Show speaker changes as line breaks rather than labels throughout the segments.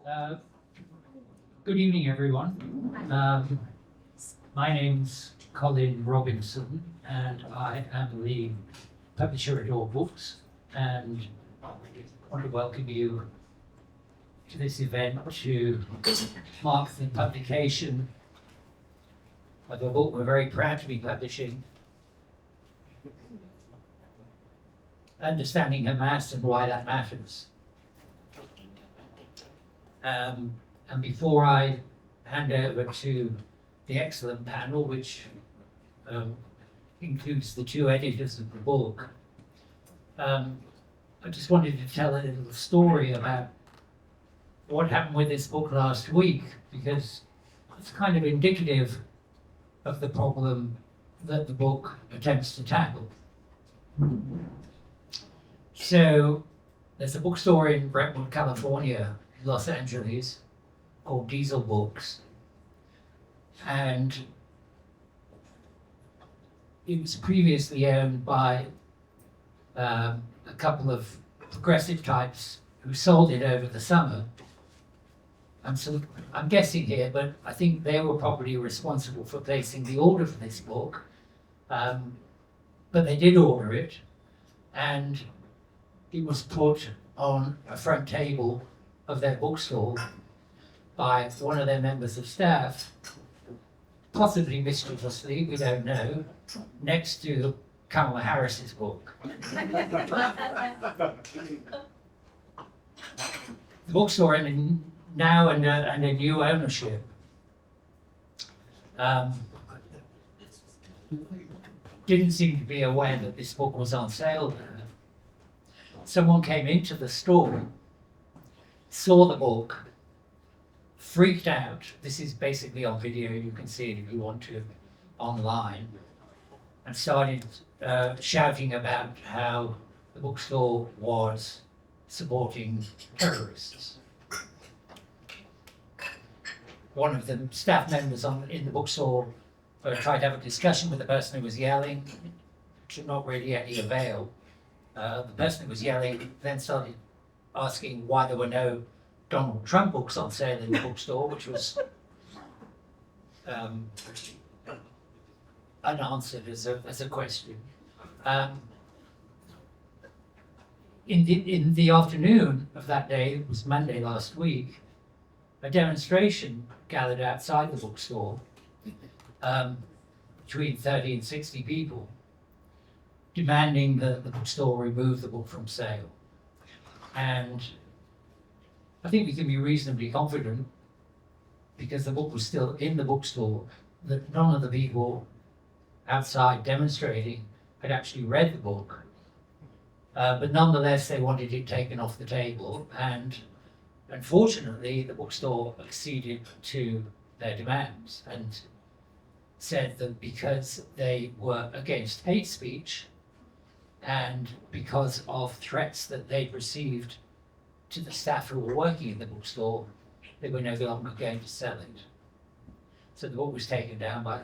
Uh, Good evening, everyone. My name's Colin Robinson, and I am the publisher at All Books, and I want to welcome you to this event to mark the publication of a book we're very proud to be publishing, Understanding Hamas and Why That Matters. And before I hand over to the excellent panel, which includes the two editors of the book, I just wanted to tell a little story about what happened with this book last week, because it's kind of indicative of the problem that the book attempts to tackle. So there's a bookstore in Brentwood, California, Los Angeles, called Diesel Books, and it was previously owned by a couple of progressive types who sold it over the summer. I'm guessing here, but I think they were probably responsible for placing the order for this book, but they did order it, and it was put on a front table of their bookstore by one of their members of staff, possibly mischievously, we don't know, next to Kamala Harris's book. The bookstore now under new ownership. Didn't seem to be aware that this book was on sale there. Someone came into the store, saw the book, freaked out. This is basically on video, you can see it if you want to online, and started shouting about how the bookstore was supporting terrorists. One of the staff members in the bookstore tried to have a discussion with the person who was yelling, to not really any avail. The person who was yelling then started asking why there were no Donald Trump books on sale in the bookstore, which was unanswered as a question. In the afternoon of that day, it was Monday last week, a demonstration gathered outside the bookstore, between 30 and 60 people, demanding that the bookstore remove the book from sale. And I think we can be reasonably confident, because the book was still in the bookstore, that none of the people outside demonstrating had actually read the book. But nonetheless, they wanted it taken off the table, and unfortunately, the bookstore acceded to their demands and said that because they were against hate speech and because of threats that they'd received to the staff who were working in the bookstore, they were no longer going to sell it. So the book was taken out by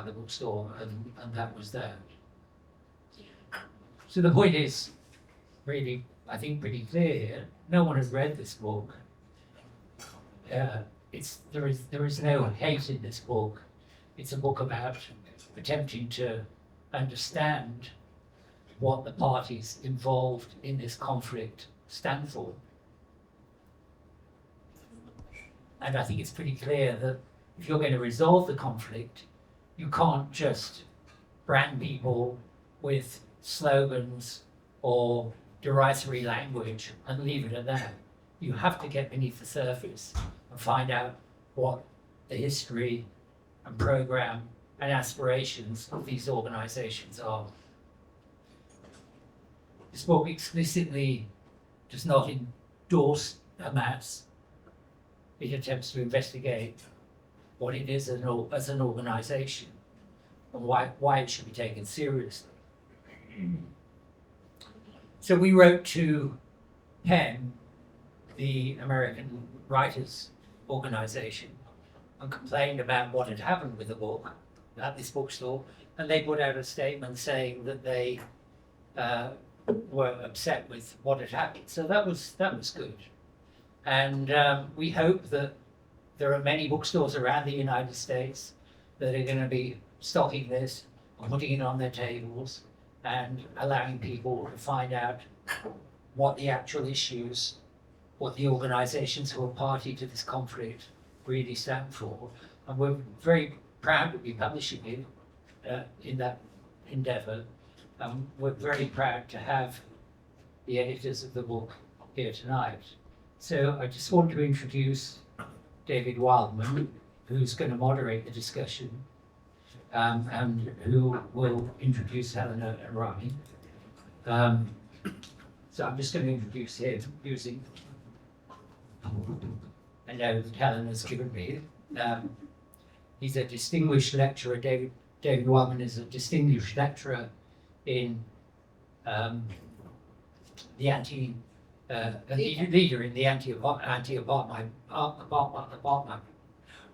the bookstore, and that was that. So the point is really, I think, pretty clear here. No one has read this book. There is no hate in this book. It's a book about attempting to understand what the parties involved in this conflict stand for. And I think it's pretty clear that if you're going to resolve the conflict, you can't just brand people with slogans or derisory language and leave it at that. You have to get beneath the surface and find out what the history and program and aspirations of these organizations are. This book explicitly does not endorse Hamas. It attempts to investigate what it is as an organization and why it should be taken seriously. So we wrote to PEN, the American Writers Organization, and complained about what had happened with the book at this bookstore, and they put out a statement saying that they were upset with what had happened. So that was good. And we hope that there are many bookstores around the United States that are going to be stocking this, putting it on their tables, and allowing people to find out what the actual issues, what the organizations who are party to this conflict really stand for. And we're very proud to be publishing it in that endeavor. We're very proud to have the editors of the book here tonight. So I just want to introduce David Wildman, who's going to moderate the discussion, and who will introduce Helena and Rami. So I'm just going to introduce him using a note that Helena's given me. He's a distinguished lecturer. David Wildman is a distinguished lecturer in the leader in the anti-apartheid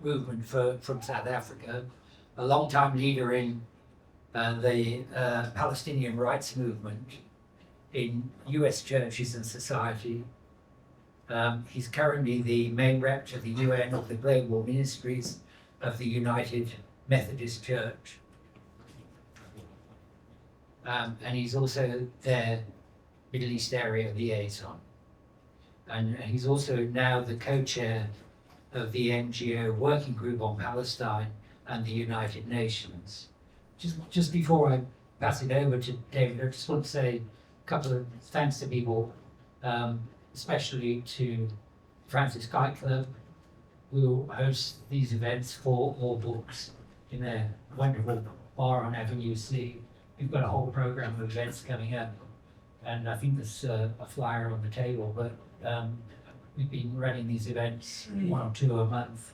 movement from South Africa, a long-time leader in the Palestinian rights movement in US churches and society. He's currently the main rep to the UN of the Global Ministries of the United Methodist Church. And he's also their Middle East area liaison. And he's also now the co-chair of the NGO Working Group on Palestine and the United Nations. Just before I pass it over to David, I just want to say a couple of thanks to people, especially to Francis Kite Club, who hosts these events for All Books in their wonderful bar on Avenue C. We've got a whole program of events coming up, and I think there's a flyer on the table, but we've been running these events 1 or 2 a month,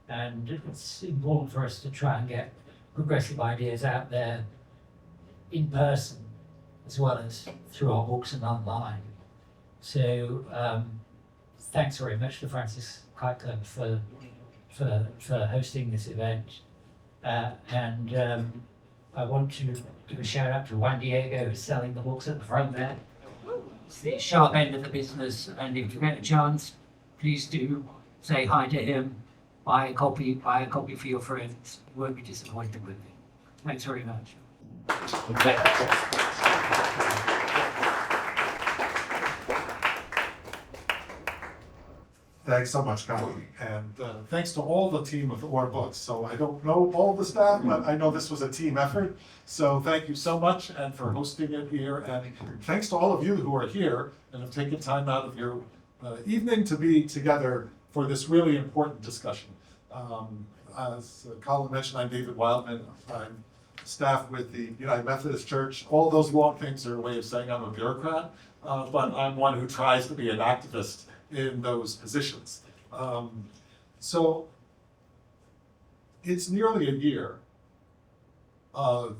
and it's important for us to try and get progressive ideas out there in person as well as through our books and online. So thanks very much to Francis Kite Club for hosting this event, and I want to give a shout out to Juan Diego, who's selling the books at the front there. It's the sharp end of the business, and if you get a chance, please do say hi to him, buy a copy for your friends. You won't be disappointed with it. Thanks very much.
Thanks so much, Colin, and thanks to all the team of Or Books. So I don't know all the staff, but I know this was a team effort. So thank you so much, and for hosting it here, and thanks to all of you who are here and have taken time out of your evening to be together for this really important discussion. As Colin mentioned, I'm David Wildman. I'm staff with the United Methodist Church. All those long things are a way of saying I'm a bureaucrat, but I'm one who tries to be an activist in those positions. So it's nearly a year of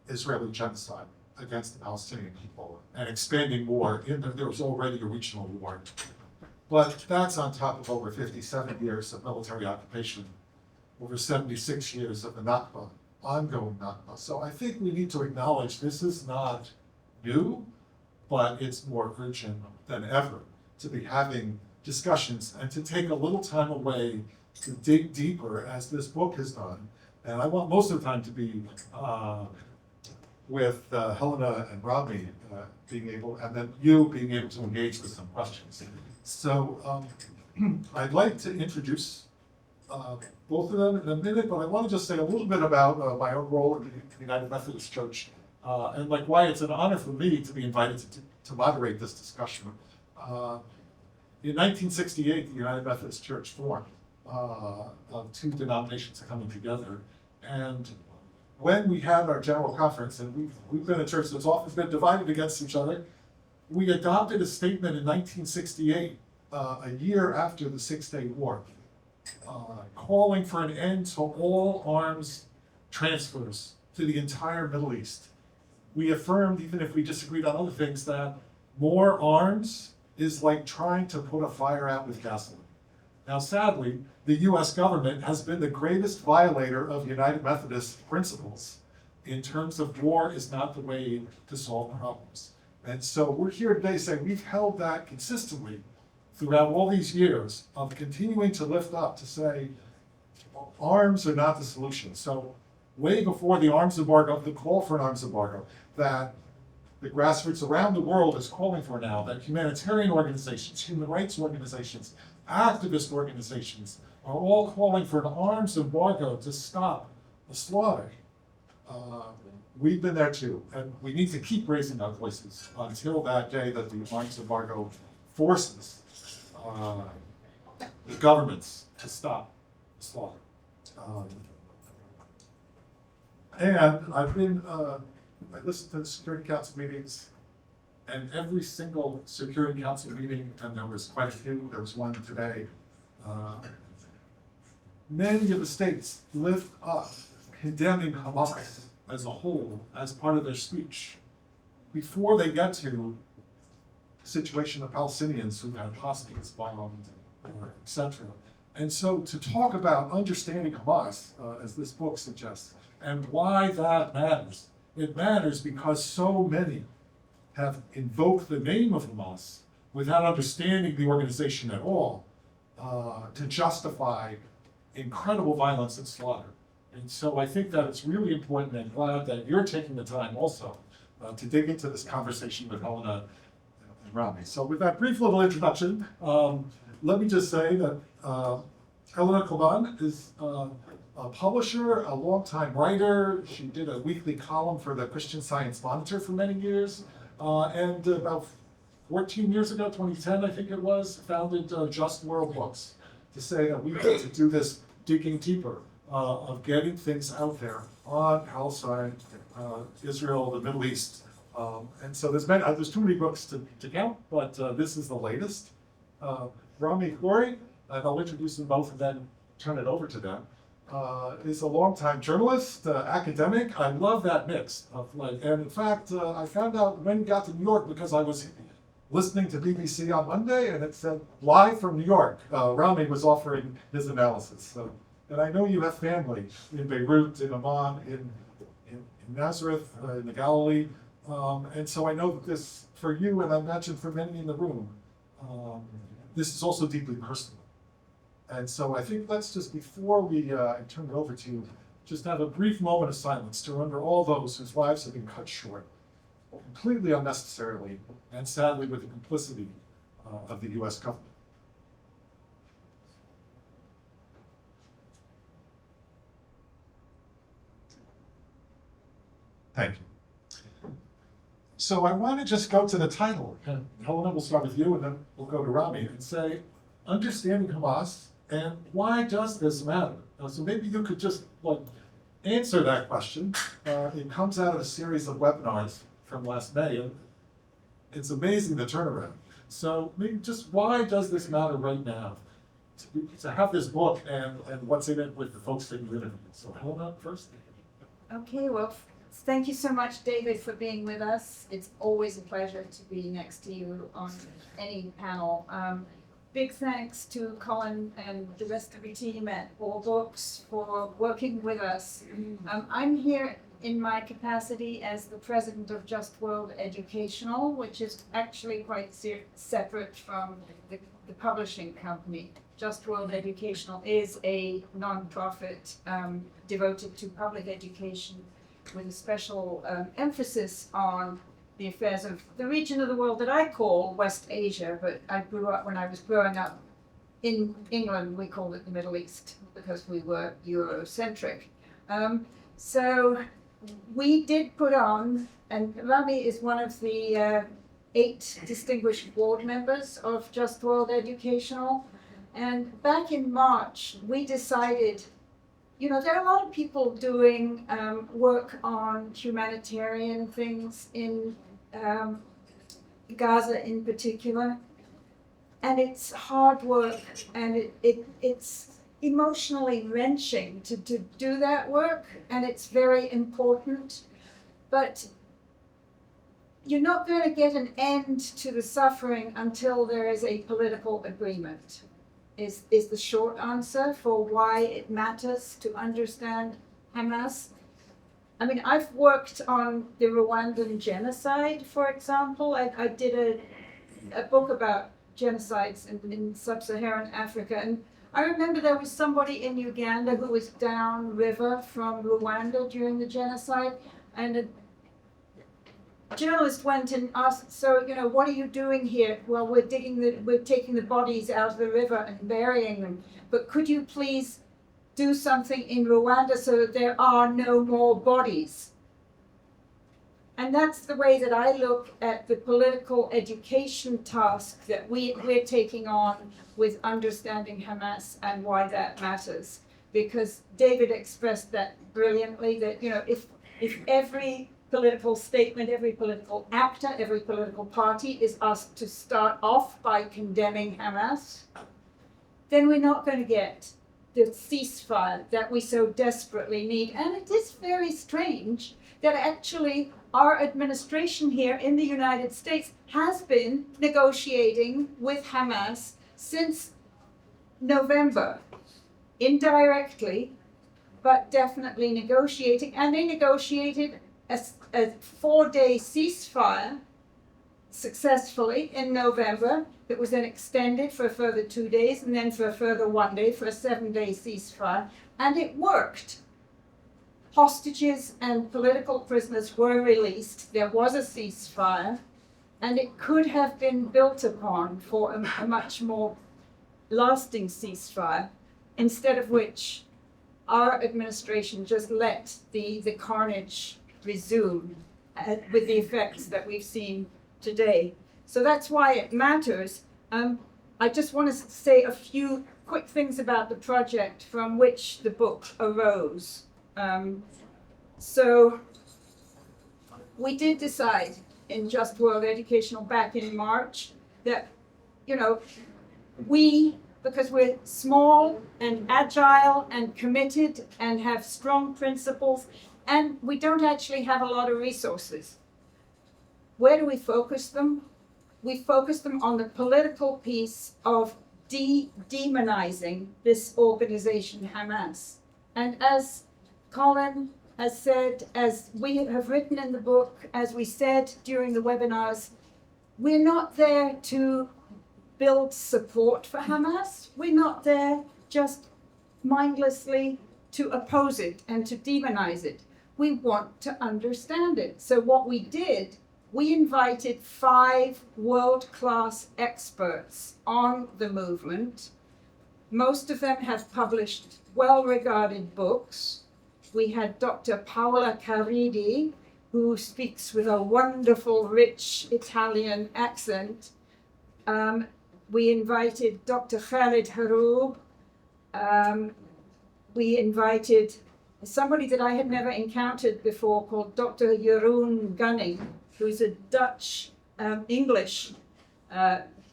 Israeli genocide against the Palestinian people and expanding war. There was already a regional war. But that's on top of over 57 years of military occupation, over 76 years of the Nakba, ongoing Nakba. So I think we need to acknowledge this is not new, but it's more urgent than ever to be having discussions and to take a little time away to dig deeper, as this book has done. And I want most of the time to be with Helena and Rami being able, and then you being able to engage with some questions. So I'd like to introduce both of them in a minute, but I want to just say a little bit about my own role in the United Methodist Church, and like why it's an honor for me to be invited to moderate this discussion. In 1968, the United Methodist Church formed of 2 denominations coming together. And when we had our general conference, and we've been a church that's often been divided against each other, we adopted a statement in 1968, a year after the 6-Day War, calling for an end to all arms transfers to the entire Middle East. We affirmed, even if we disagreed on other things, that more arms is like trying to put a fire out with gasoline. Now, sadly, the US government has been the greatest violator of United Methodist principles in terms of war is not the way to solve problems. And so we're here today saying we've held that consistently throughout all these years of continuing to lift up to say, arms are not the solution. So way before the arms embargo, the call for an arms embargo, that the grassroots around the world is calling for now, that humanitarian organizations, human rights organizations, activist organizations are all calling for an arms embargo to stop the slaughter. We've been there too, and we need to keep raising our voices until that day that the arms embargo forces the governments to stop the slaughter. And I listened to the Security Council meetings, and every single Security Council meeting, and there was quite a few, there was one today, many of the states lift up condemning Hamas as a whole, as part of their speech, before they get to the situation of Palestinians who have hostages bombed, etc. And so to talk about understanding Hamas, as this book suggests, and why that matters, it matters because so many have invoked the name of Hamas without understanding the organization at all, to justify incredible violence and slaughter. And so I think that it's really important, and glad that you're taking the time also to dig into this conversation with Helena and Rami. So with that brief little introduction, let me just say that Helena Cobban is a publisher, a longtime writer. She did a weekly column for the Christian Science Monitor for many years. And about 14 years ago, 2010, I think it was, founded Just World Books to say that we need to do this digging deeper of getting things out there on Palestine, Israel, the Middle East. And so there's too many books to count, but this is the latest. Rami Khoury, and I'll introduce them both and then turn it over to them, is a longtime journalist, academic. I love that mix of and in fact, I found out when he got to New York because I was listening to BBC on Monday and it said live from New York. Rami was offering his analysis. So, and I know you have family in Beirut, in Amman, in Nazareth, in the Galilee. And so I know that this, for you, and I imagine for many in the room, this is also deeply personal. And so I think let's just, before we turn it over to you, just have a brief moment of silence to remember all those whose lives have been cut short, completely unnecessarily, and sadly with the complicity of the US government. Thank you. So I want to just go to the title, and Helena, we'll start with you, and then we'll go to Rami, and say, understanding Hamas, and why does this matter? So maybe you could just answer that question. It comes out of a series of webinars from last May, and it's amazing the turnaround. So maybe just why does this matter right now? To have this book and what's in it with the folks that you interviewed. So Helena first.
Okay, well, thank you so much, David, for being with us. It's always a pleasure to be next to you on any panel. Big thanks to Colin and the rest of the team at All Books for working with us. I'm here in my capacity as the president of Just World Educational, which is actually quite separate from the publishing company. Just World Educational is a non-profit devoted to public education with a special emphasis on the affairs of the region of the world that I call West Asia, but when I was growing up in England, we called it the Middle East because we were Eurocentric. So we did put on, and Rami is one of the 8 distinguished board members of Just World Educational. And back in March, we decided, there are a lot of people doing work on humanitarian things in Gaza in particular. And it's hard work, and it's emotionally wrenching to do that work, and it's very important. But you're not going to get an end to the suffering until there is a political agreement, is the short answer for why it matters to understand Hamas. I mean, I've worked on the Rwandan genocide, for example. I did a book about genocides in sub-Saharan Africa. And I remember there was somebody in Uganda who was downriver from Rwanda during the genocide, and a journalist went and asked, so, you know, what are you doing here? Well, we're taking the bodies out of the river and burying them. But could you please do something in Rwanda so that there are no more bodies? And that's the way that I look at the political education task that we're taking on with understanding Hamas and why that matters. Because David expressed that brilliantly, that, you know, if every political statement, every political actor, every political party is asked to start off by condemning Hamas, then we're not going to get the ceasefire that we so desperately need. And it is very strange that actually our administration here in the United States has been negotiating with Hamas since November, indirectly, but definitely negotiating. And they negotiated a 4-day ceasefire successfully in November. It was then extended for a further 2 days and then for a further 1 day for a 7-day ceasefire. And it worked. Hostages and political prisoners were released. There was a ceasefire, and it could have been built upon for a much more lasting ceasefire, instead of which our administration just let the carnage resume with the effects that we've seen today. So that's why it matters. I just want to say a few quick things about the project from which the book arose. So we did decide in Just World Educational back in March that, you know, because we're small and agile and committed and have strong principles, and we don't actually have a lot of resources. Where do we focus them? We focus them on the political piece of demonizing this organization, Hamas. And as Colin has said, as we have written in the book, as we said during the webinars, we're not there to build support for Hamas. We're not there just mindlessly to oppose it and to demonize it. We want to understand it. So what we did, we invited 5 world-class experts on the movement. Most of them have published well-regarded books. We had Dr. PAOLA CARIDI, who speaks with a wonderful, rich Italian accent. We invited Dr. KHALED HROUB. We invited somebody that I had never encountered before called Dr. Jeroen Gunning, who's a Dutch English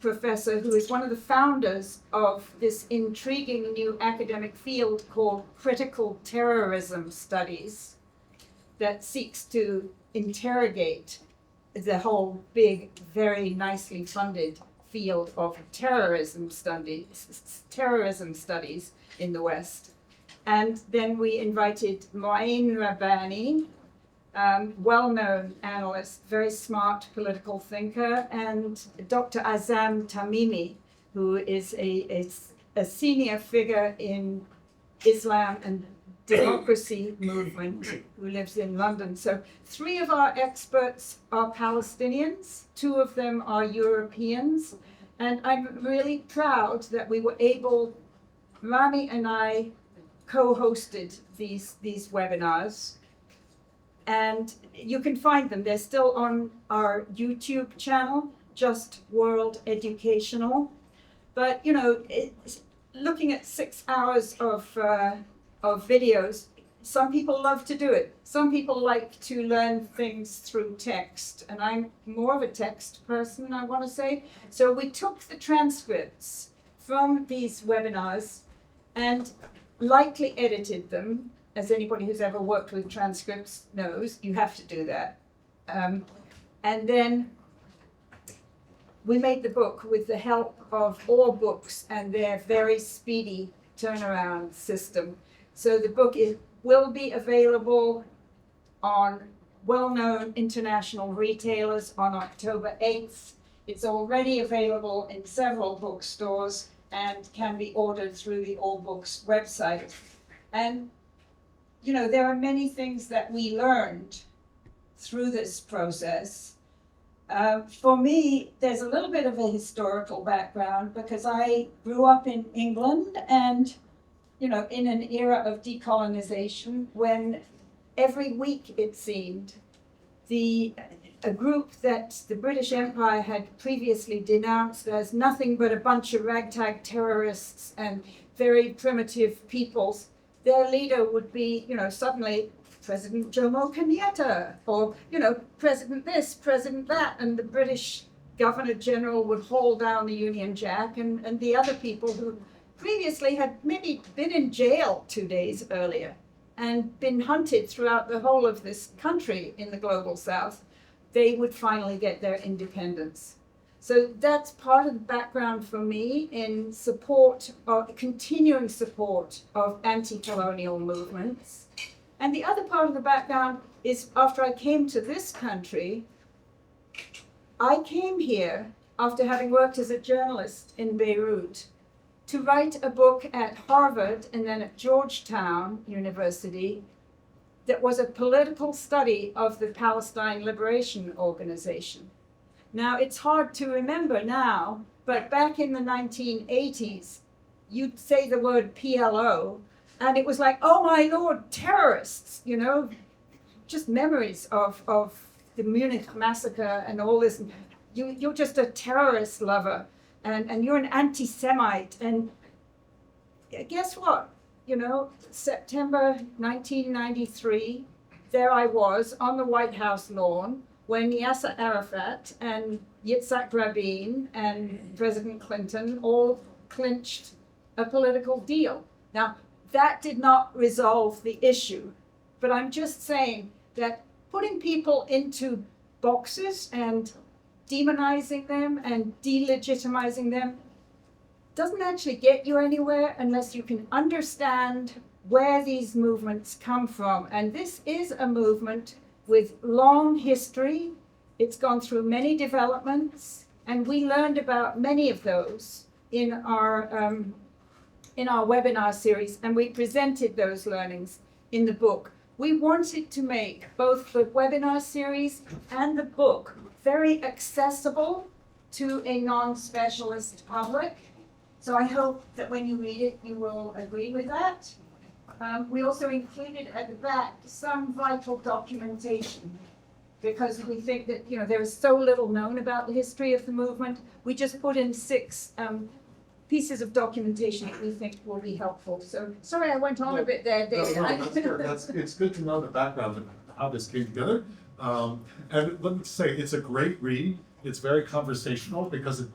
professor who is one of the founders of this intriguing new academic field called critical terrorism studies that seeks to interrogate the whole big, very nicely funded field of terrorism studies in the West. And then we invited MOUIN RABBANI, well-known analyst, very smart political thinker, and Dr. AZZAM TAMIMI, who is a senior figure in Islam and democracy movement, who lives in London. So 3 of our experts are Palestinians, 2 of them are Europeans, and I'm really proud that we were able, Rami and I co-hosted these webinars. And you can find them. They're still on our YouTube channel, Just World Educational. But, you know, looking at 6 hours of videos, some people love to do it. Some people like to learn things through text. And I'm more of a text person, I want to say. So we took the transcripts from these webinars and lightly edited them. As anybody who's ever worked with transcripts knows, you have to do that. And then we made the book with the help of All Books and their very speedy turnaround system. So the book will be available on well-known international retailers on October 8th. It's already available in several bookstores and can be ordered through the All Books website. And, you know, there are many things that we learned through this process. For me, there's a little bit of a historical background because I grew up in England and, you know, in an era of decolonization when every week it seemed a group that the British Empire had previously denounced as nothing but a bunch of ragtag terrorists and very primitive peoples, their leader would be, you know, suddenly President Jomo Kenyatta, or, you know, President this, President that, and the British Governor General would haul down the Union Jack, and the other people who previously had maybe been in jail 2 days earlier and been hunted throughout the whole of this country in the global south, they would finally get their independence. So that's part of the background for me in support of continuing support of anti-colonial movements. And the other part of the background is after I came to this country, I came here after having worked as a journalist in Beirut to write a book at Harvard and then at Georgetown University that was a political study of the Palestine Liberation Organization. Now, it's hard to remember now, but back in the 1980s, you'd say the word PLO, and it was like, oh my Lord, terrorists, you know, just memories of the Munich massacre and all this. You're just a terrorist lover, and you're an anti-Semite. And guess what? You know, September 1993, there I was on the White House lawn when Yasser Arafat and Yitzhak Rabin and President Clinton all clinched a political deal. Now, that did not resolve the issue, but I'm just saying that putting people into boxes and demonizing them and delegitimizing them doesn't actually get you anywhere unless you can understand where these movements come from. And this is a movement with long history. It's gone through many developments, and we learned about many of those in our webinar series, and we presented those learnings in the book. We wanted to make both the webinar series and the book very accessible to a non-specialist public. So I hope that when you read it, you will agree with that. We also included at the back some vital documentation because we think that, you know, there is so little known about the history of the movement. We just put in 6 pieces of documentation that we think will be helpful. So sorry I went on a bit there, David.
It's good to know the background of how this came together. And let me say, it's a great read. It's very conversational because it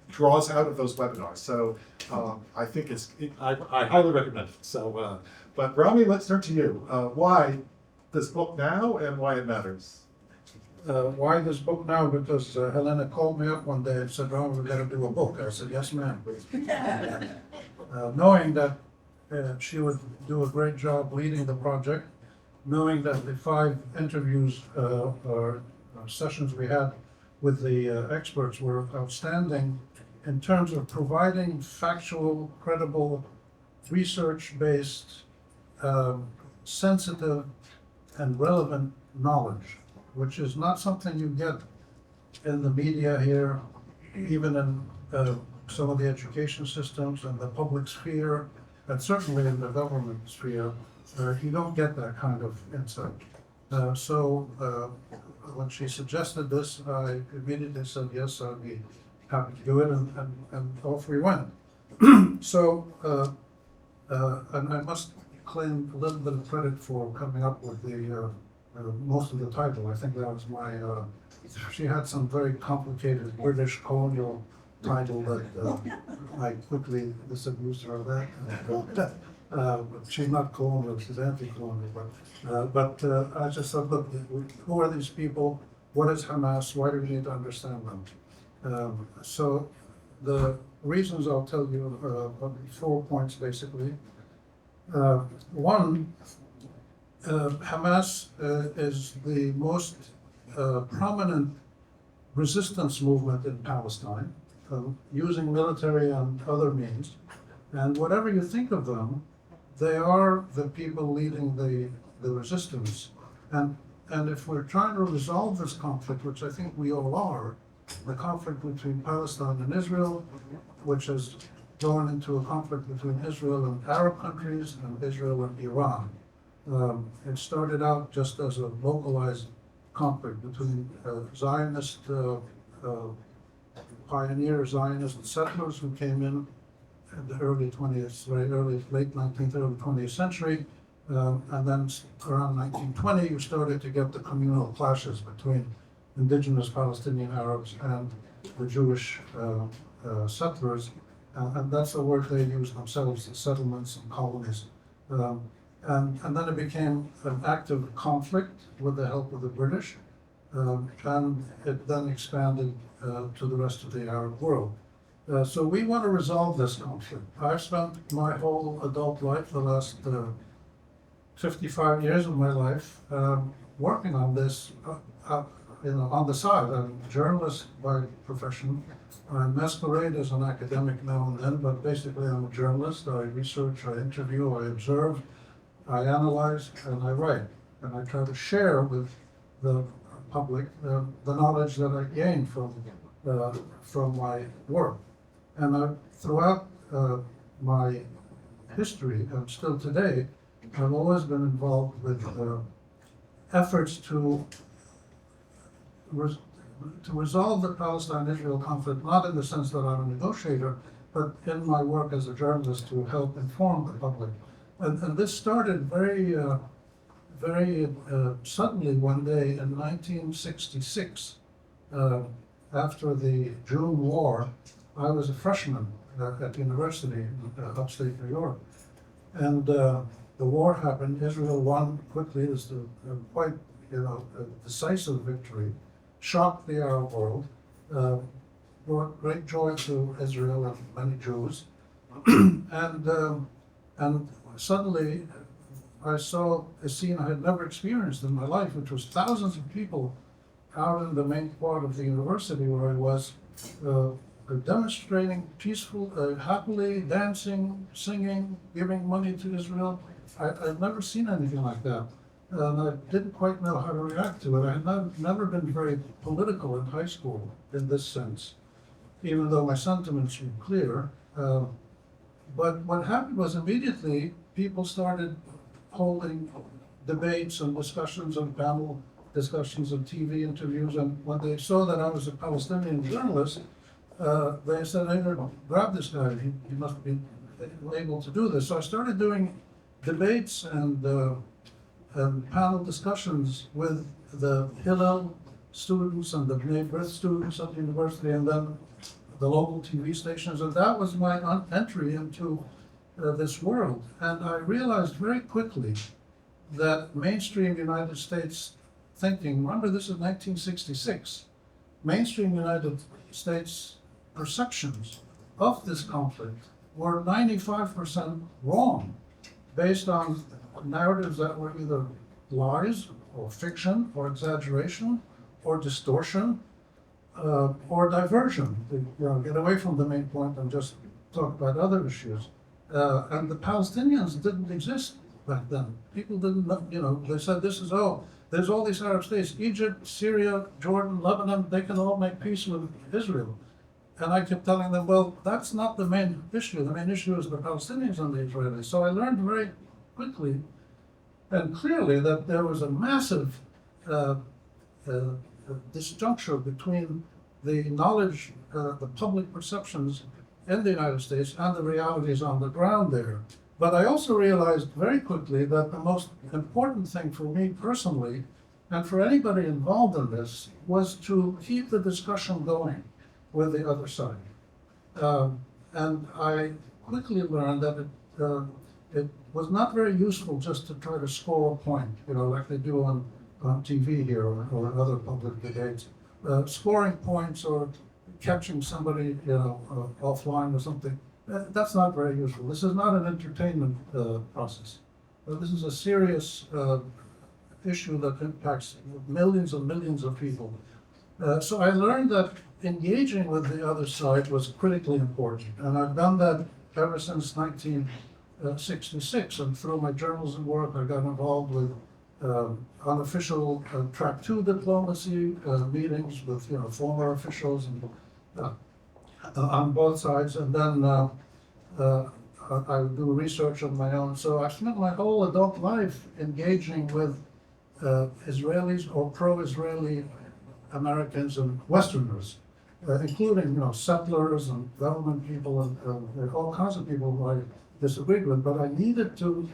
draws out of those webinars. So I think I highly recommend it. So, but Rami, let's turn to you. Why this book now and why it matters?
Why this book now? Because Helena called me up one day and said, "Ron, we got to do a book." I said, "Yes, ma'am." Knowing that she would do a great job leading the project, knowing that the 5 interviews or sessions we had with the experts were outstanding in terms of providing factual, credible, research-based, sensitive, and relevant knowledge, which is not something you get in the media here, even in some of the education systems and the public sphere, and certainly in the government sphere. You don't get that kind of insight. So when she suggested this, I immediately said, yes, I'd be happy to do it, and off we went. So, and I must claim a little bit of credit for coming up with the most of the title. I think that was my, she had some very complicated British colonial title that I quickly disabused her of that. She's not colonial, she's anti-colonial, but I just thought, look, who are these people? What is Hamas? Why do we need to understand them? So the reasons I'll tell you, 4 points basically. One, Hamas is the most prominent resistance movement in Palestine, using military and other means. And whatever you think of them, they are the people leading the resistance. And if we're trying to resolve this conflict, which I think we all are, the conflict between Palestine and Israel, which has gone into a conflict between Israel and Arab countries and Israel and Iran. It started out just as a localized conflict between Zionist pioneer Zionist settlers who came in the early 20th, very early, late 19th, early 20th century. And then around 1920, you started to get the communal clashes between indigenous Palestinian Arabs and the Jewish settlers. And that's the word they use themselves, the settlements and colonies. And then it became an active conflict with the help of the British. And it then expanded to the rest of the Arab world. So we want to resolve this conflict. I've spent my whole adult life, the last 55 years of my life, working on this on the side. I'm a journalist by profession. I masquerade as an academic now and then, but basically I'm a journalist. I research, I interview, I observe, I analyze, and I write. And I try to share with the public the knowledge that I gain from my work. And throughout my history, and still today, I've always been involved with efforts to resolve the Palestine-Israel conflict, not in the sense that I'm a negotiator, but in my work as a journalist to help inform the public. And this started very suddenly one day in 1966, after the June War. I was a freshman at university in upstate New York, and the war happened. Israel won quickly. It was quite, a decisive victory. Shocked the Arab world, brought great joy to Israel and many Jews, and suddenly I saw a scene I had never experienced in my life, which was thousands of people out in the main quad of the university where I was, demonstrating happily, dancing, singing, giving money to Israel. I'd never seen anything like that. And I didn't quite know how to react to it. I had never been very political in high school in this sense, even though my sentiments were clear. But what happened was immediately people started holding debates and discussions and panel discussions and TV interviews. And when they saw that I was a Palestinian journalist, they said, "Hey, grab this guy. He must be able to do this." So I started doing debates and panel discussions with the Hillel students and the B'nai B'rith students at the university, and then the local TV stations. And that was my entry into this world. And I realized very quickly that mainstream United States thinking, remember this is 1966, mainstream United States perceptions of this conflict were 95% wrong, based on narratives that were either lies or fiction or exaggeration or distortion or diversion. Get away from the main point and just talk about other issues. And the Palestinians didn't exist back then. People didn't know, they said there's all these Arab states, Egypt, Syria, Jordan, Lebanon, they can all make peace with Israel. And I kept telling them, well, that's not the main issue. The main issue is the Palestinians and the Israelis. So I learned very quickly and clearly that there was a massive disjuncture between the knowledge, the public perceptions in the United States and the realities on the ground there. But I also realized very quickly that the most important thing for me personally, and for anybody involved in this, was to keep the discussion going with the other side. And I quickly learned that it was not very useful just to try to score a point, like they do on TV here or other public debates. Scoring points or catching somebody, offline or something, that's not very useful. This is not an entertainment process. This is a serious issue that impacts millions and millions of people. So I learned that engaging with the other side was critically important, and I've done that ever since 1966. And through my journalism work, I got involved with unofficial track 2 diplomacy meetings with former officials and on both sides, and then I do research of my own. So I spent my whole adult life engaging with Israelis or pro-Israeli Americans and Westerners, including settlers and government people and all kinds of people who I disagreed with. But I needed to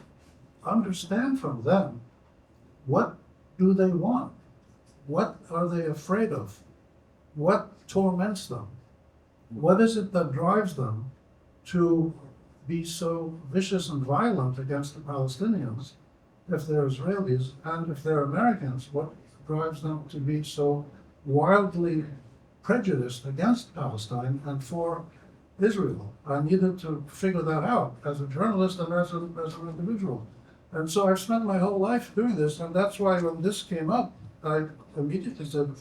understand from them, what do they want? What are they afraid of? What torments them? What is it that drives them to be so vicious and violent against the Palestinians if they're Israelis, and if they're Americans, what drives them to be so wildly prejudiced against Palestine and for Israel? I needed to figure that out as a journalist and as an individual. And so I've spent my whole life doing this, and that's why when this came up, I immediately said,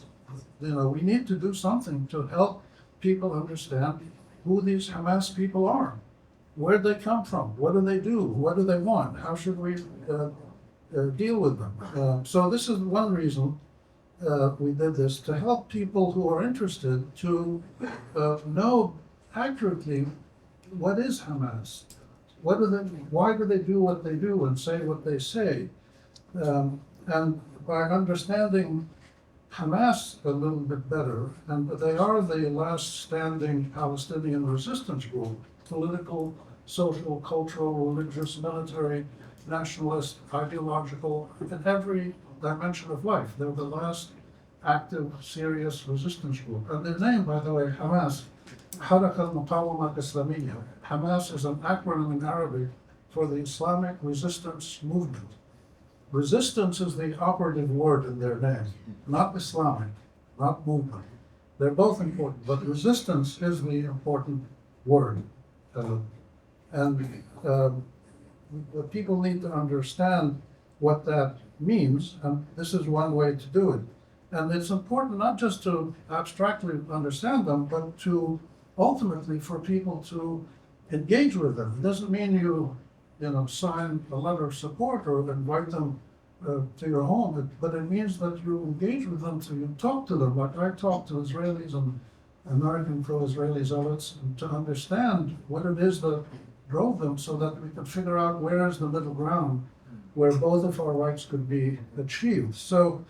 we need to do something to help people understand who these Hamas people are. Where they come from? What do they do? What do they want? How should we deal with them? So this is one reason we did this, to help people who are interested to know accurately what is Hamas. Why do they do what they do and say what they say? And by understanding Hamas a little bit better, and they are the last standing Palestinian resistance group, political, social, cultural, religious, military, nationalist, ideological, in every dimension of life. They're the last active, serious resistance group. And their name, by the way, Hamas, Harak al-Muqawama Islamiyya. Hamas is an acronym in Arabic for the Islamic Resistance Movement. Resistance is the operative word in their name, not Islamic, not movement. They're both important, but resistance is the important word. People need to understand what that means, and this is one way to do it. And it's important not just to abstractly understand them, but to ultimately for people to engage with them. It doesn't mean you sign a letter of support or invite them to your home, but it means that you engage with them, so you talk to them. Like I talk to Israelis and American pro-Israeli zealots to understand what it is that drove them, so that we can figure out where is the middle ground where both of our rights could be achieved. So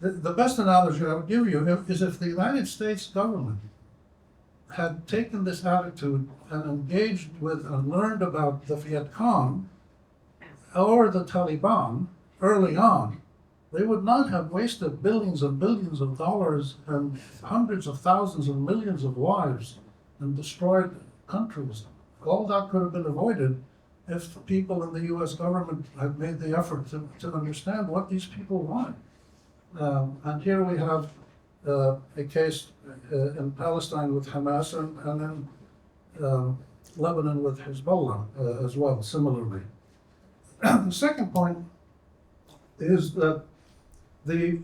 the best analogy I would give you is if the United States government had taken this attitude and engaged with and learned about the Viet Cong or the Taliban early on, they would not have wasted billions and billions of dollars and hundreds of thousands and millions of lives and destroyed countries. All that could have been avoided if people in the US government had made the effort to understand what these people want. And here we have a case in Palestine with Hamas and in Lebanon with Hezbollah as well, similarly. The second point is that the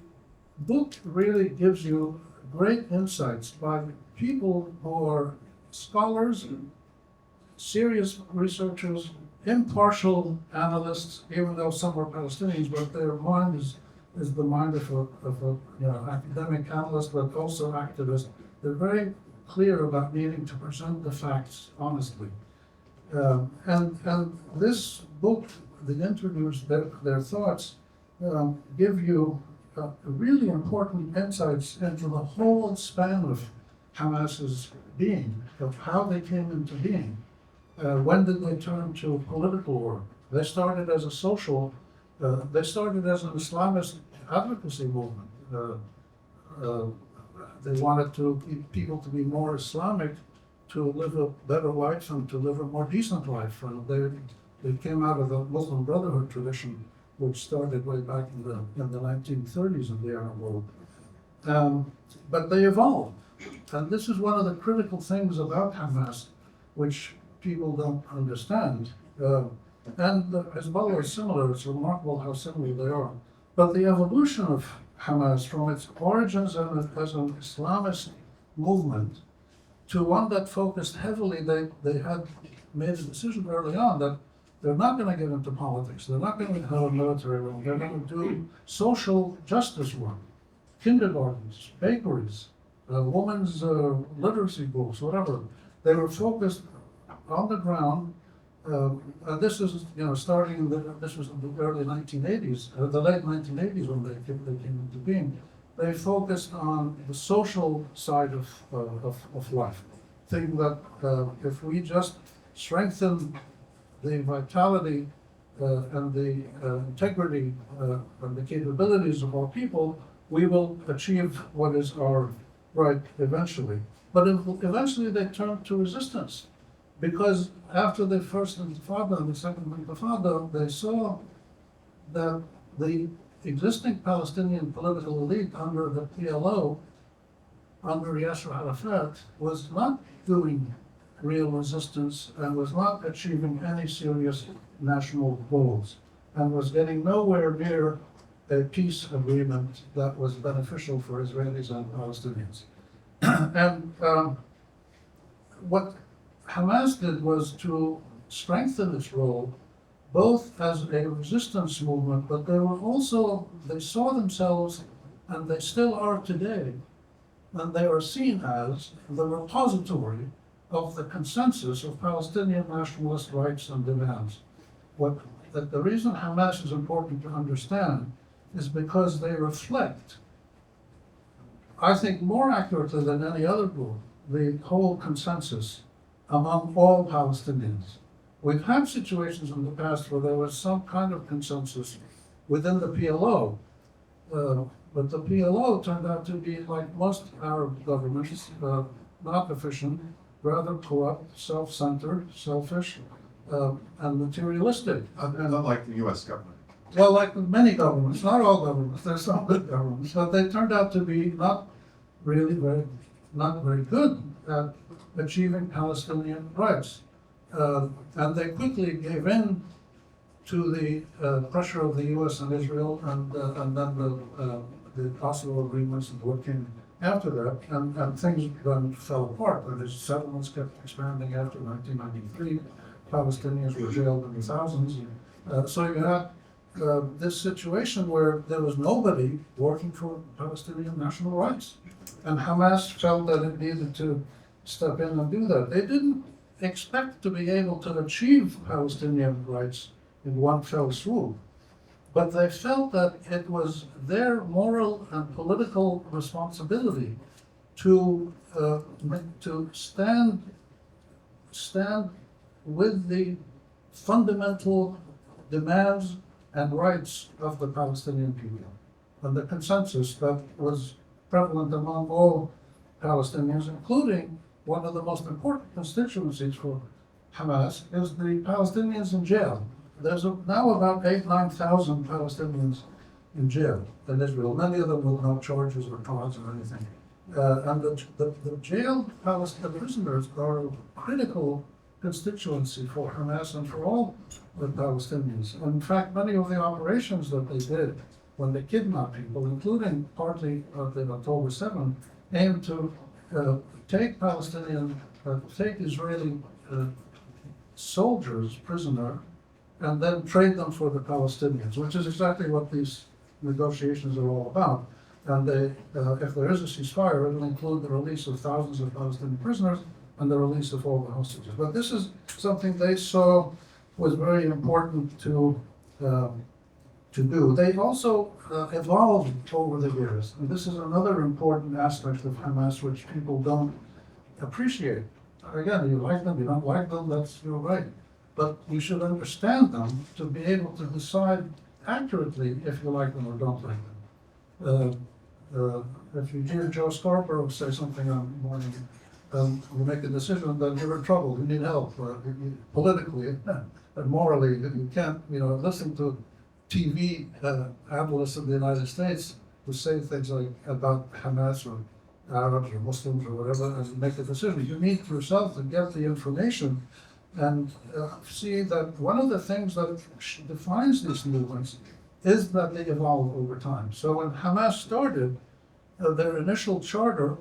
book really gives you great insights by people who are scholars, serious researchers, impartial analysts, even though some are Palestinians, but their mind is the mind of a academic analyst, but also activist. They're very clear about needing to present the facts honestly. And this book, the interviews, their thoughts, give you really important insights into the whole span of Hamas's being, of how they came into being. When did they turn to political work? They started as a social, they started as an Islamist advocacy movement. They wanted people to be more Islamic, to live a better life and to live a more decent life. And they came out of the Muslim Brotherhood tradition, which started way back in the 1930s in the Arab world. But they evolved. And this is one of the critical things about Hamas, which people don't understand. And Hezbollah is similar. It's remarkable how similar they are. But the evolution of Hamas from its origins as an Islamist movement to one that focused heavily. They had made a decision early on that they're not going to get into politics. They're not going to have a military role. They're going to do social justice work, kindergartens, bakeries, women's literacy books, whatever. They were focused on the ground. And this is, starting this was in the early 1980s, the late 1980s when they came into being. They focused on the social side of life, thinking that if we just strengthen the vitality and the integrity and the capabilities of our people, we will achieve what is our right eventually. But eventually they turned to resistance, because after the first Intifada and the second Intifada, they saw that the existing Palestinian political elite under the PLO, under Yasser Arafat, was not doing real resistance and was not achieving any serious national goals, and was getting nowhere near a peace agreement that was beneficial for Israelis and Palestinians. And what Hamas did was to strengthen its role, both as a resistance movement, but they saw themselves, and they still are today, and they are seen as the repository of the consensus of Palestinian nationalist rights and demands. The reason Hamas is important to understand is because they reflect, I think more accurately than any other group, the whole consensus among all Palestinians. We've had situations in the past where there was some kind of consensus within the PLO, but the PLO turned out to be, like most Arab governments, not efficient, rather corrupt, self-centered, selfish, and materialistic.
Not like the US government.
Well, like many governments, not all governments, there's some good governments, but they turned out to be not very good at achieving Palestinian rights. And they quickly gave in to the pressure of the US and Israel, and then the Oslo agreements and what came after that, and things then fell apart. And the settlements kept expanding after 1993. Palestinians were jailed in the thousands. So you had this situation where there was nobody working for Palestinian national rights. And Hamas felt that it needed to step in and do that. They didn't expect to be able to achieve Palestinian rights in one fell swoop, but they felt that it was their moral and political responsibility to stand with the fundamental demands and rights of the Palestinian people. And the consensus that was prevalent among all Palestinians, including one of the most important constituencies for Hamas, is the Palestinians in jail. There's now about 9,000 Palestinians in jail in Israel, many of them with no charges or cause or anything. And the jailed Palestinian prisoners are a critical constituency for Hamas and for all the Palestinians. And in fact, many of the operations that they did when they kidnapped people, including partly the October 7, aimed to take Israeli soldiers prisoner and then trade them for the Palestinians, which is exactly what these negotiations are all about. And if there is a ceasefire, it'll include the release of thousands of Palestinian prisoners and the release of all the hostages. But this is something they saw was very important to do. They also evolved over the years. And this is another important aspect of Hamas which people don't appreciate. Again, you like them, you don't like them, that's your right. But you should understand them to be able to decide accurately if you like them or don't like them. If you hear Joe Scarborough say something on the morning, you make a decision, then you're in trouble, you need help, politically and morally. You can't, listen to TV analysts in the United States who say things like about Hamas or Arabs or Muslims or whatever and make a decision. You need yourself to get the information and see that one of the things that defines these movements is that they evolve over time. So when Hamas started, their initial charter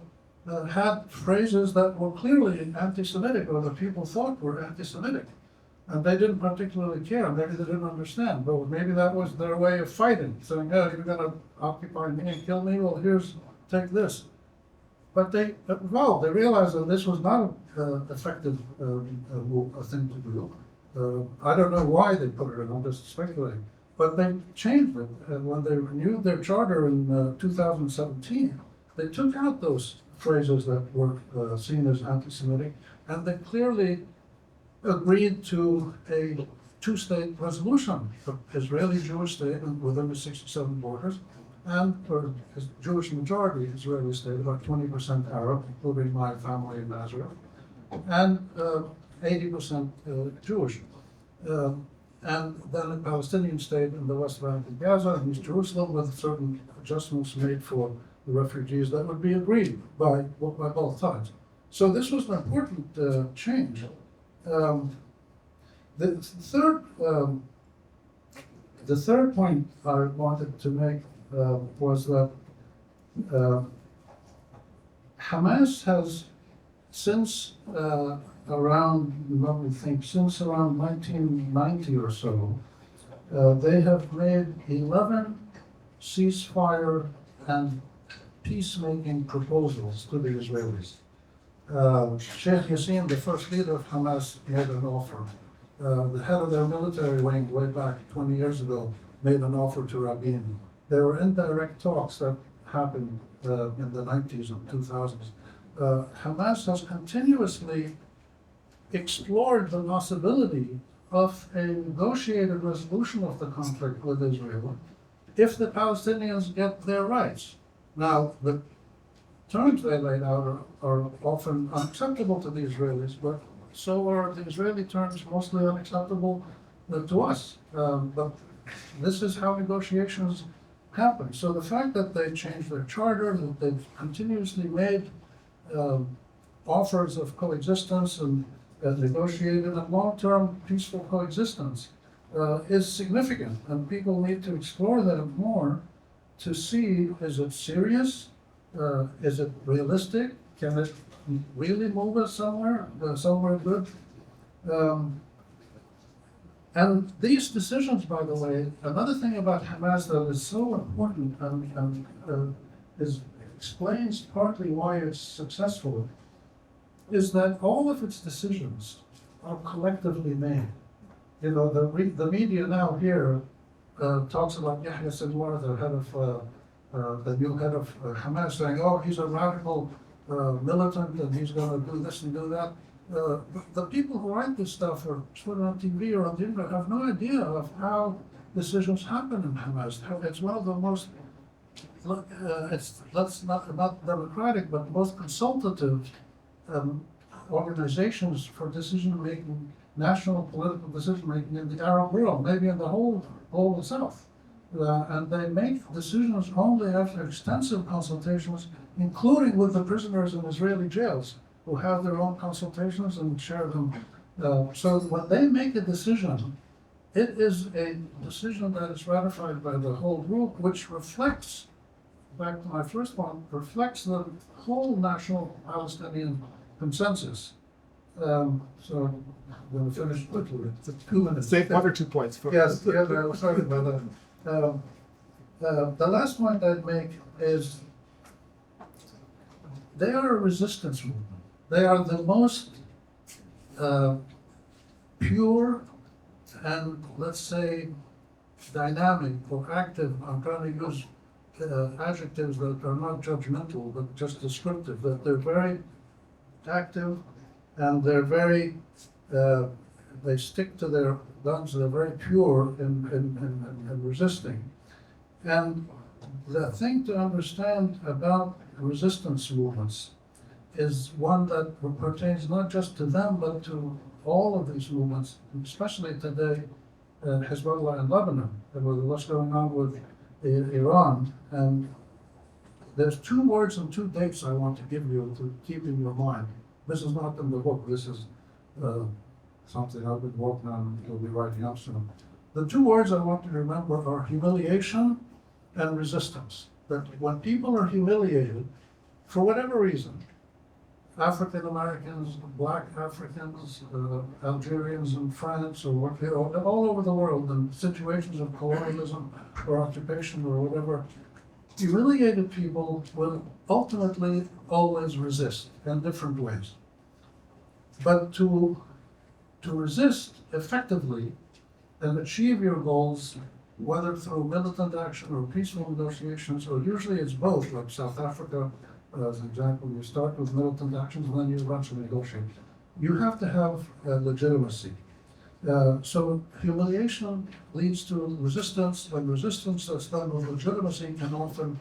had phrases that were clearly anti-Semitic, or that people thought were anti-Semitic. And they didn't particularly care, maybe they didn't understand, but maybe that was their way of fighting, saying, oh, you're gonna occupy me and kill me, well, take this. But they evolved, they realized that this was not an effective thing to do. I don't know why they put it in, I'm just speculating. But they changed it, and when they renewed their charter in 2017, they took out those phrases that were seen as anti-Semitic, and they clearly agreed to a two-state resolution, an Israeli-Jewish state within the 67 borders, and for a Jewish majority Israeli state, about 20% Arab, including my family in Nazareth, and 80% Jewish. And then a Palestinian state in the West Bank and Gaza and East Jerusalem, with certain adjustments made for the refugees that would be agreed by both sides. So this was an important change. The third point I wanted to make was that Hamas has, since since around 1990 or so, they have made 11 ceasefire and peacemaking proposals to the Israelis. Sheikh Yassin, the first leader of Hamas, made an offer. The head of their military wing, way back 20 years ago, made an offer to Rabbani. There were indirect talks that happened in the 90s and 2000s. Hamas has continuously explored the possibility of a negotiated resolution of the conflict with Israel if the Palestinians get their rights. Now, the terms they laid out are often unacceptable to the Israelis, but so are the Israeli terms mostly unacceptable to us. But this is how negotiations happen. So the fact that they changed their charter, that they've continuously made offers of coexistence and negotiated a long-term peaceful coexistence is significant, and people need to explore that more to see, is it serious? Is it realistic? Can it really move us somewhere good? And these decisions, by the way, another thing about Hamas that is so important and explains partly why it's successful, is that all of its decisions are collectively made. You know, the media now here talks about Yahya Sinwar, the head of the new head of Hamas, saying, "Oh, he's a radical militant, and he's going to do this and do that." The people who write this stuff or put it on TV or on the internet have no idea of how decisions happen in Hamas. It's one of the most it's not democratic, but most consultative organizations for decision-making, national political decision-making in the Arab world, maybe in the whole South. And they make decisions only after extensive consultations, including with the prisoners in Israeli jails, who have their own consultations and share them. So when they make a decision, it is a decision that is ratified by the whole group, which reflects, back to my first one, reflects the whole national Palestinian consensus. So I'm going to finish quickly. It's 2 minutes.
Save 1 or 2 points for
Yes, sorry about that. The last point I'd make is they are a resistance movement. They are the most pure and, let's say, dynamic or active. I'm trying to use adjectives that are not judgmental, but just descriptive, that they're very active and they're very, they stick to their guns, they're very pure in resisting. And the thing to understand about resistance movements is one that pertains not just to them, but to all of these movements, especially today, Hezbollah in Lebanon, and with what's going on with Iran. And there's 2 words and 2 dates I want to give you to keep in your mind. This is not in the book, this is something I've been working on, we'll be writing up soon. The two words I want to remember are humiliation and resistance. That when people are humiliated, for whatever reason, African Americans, Black Africans, Algerians in France, or what, all over the world, in situations of colonialism or occupation or whatever, humiliated people will ultimately always resist in different ways. But to resist effectively and achieve your goals, whether through militant action or peaceful negotiations, or usually it's both, like South Africa, as an example, you start with militant actions and then you eventually negotiate. You have to have legitimacy. So humiliation leads to resistance, and resistance that's done with legitimacy can often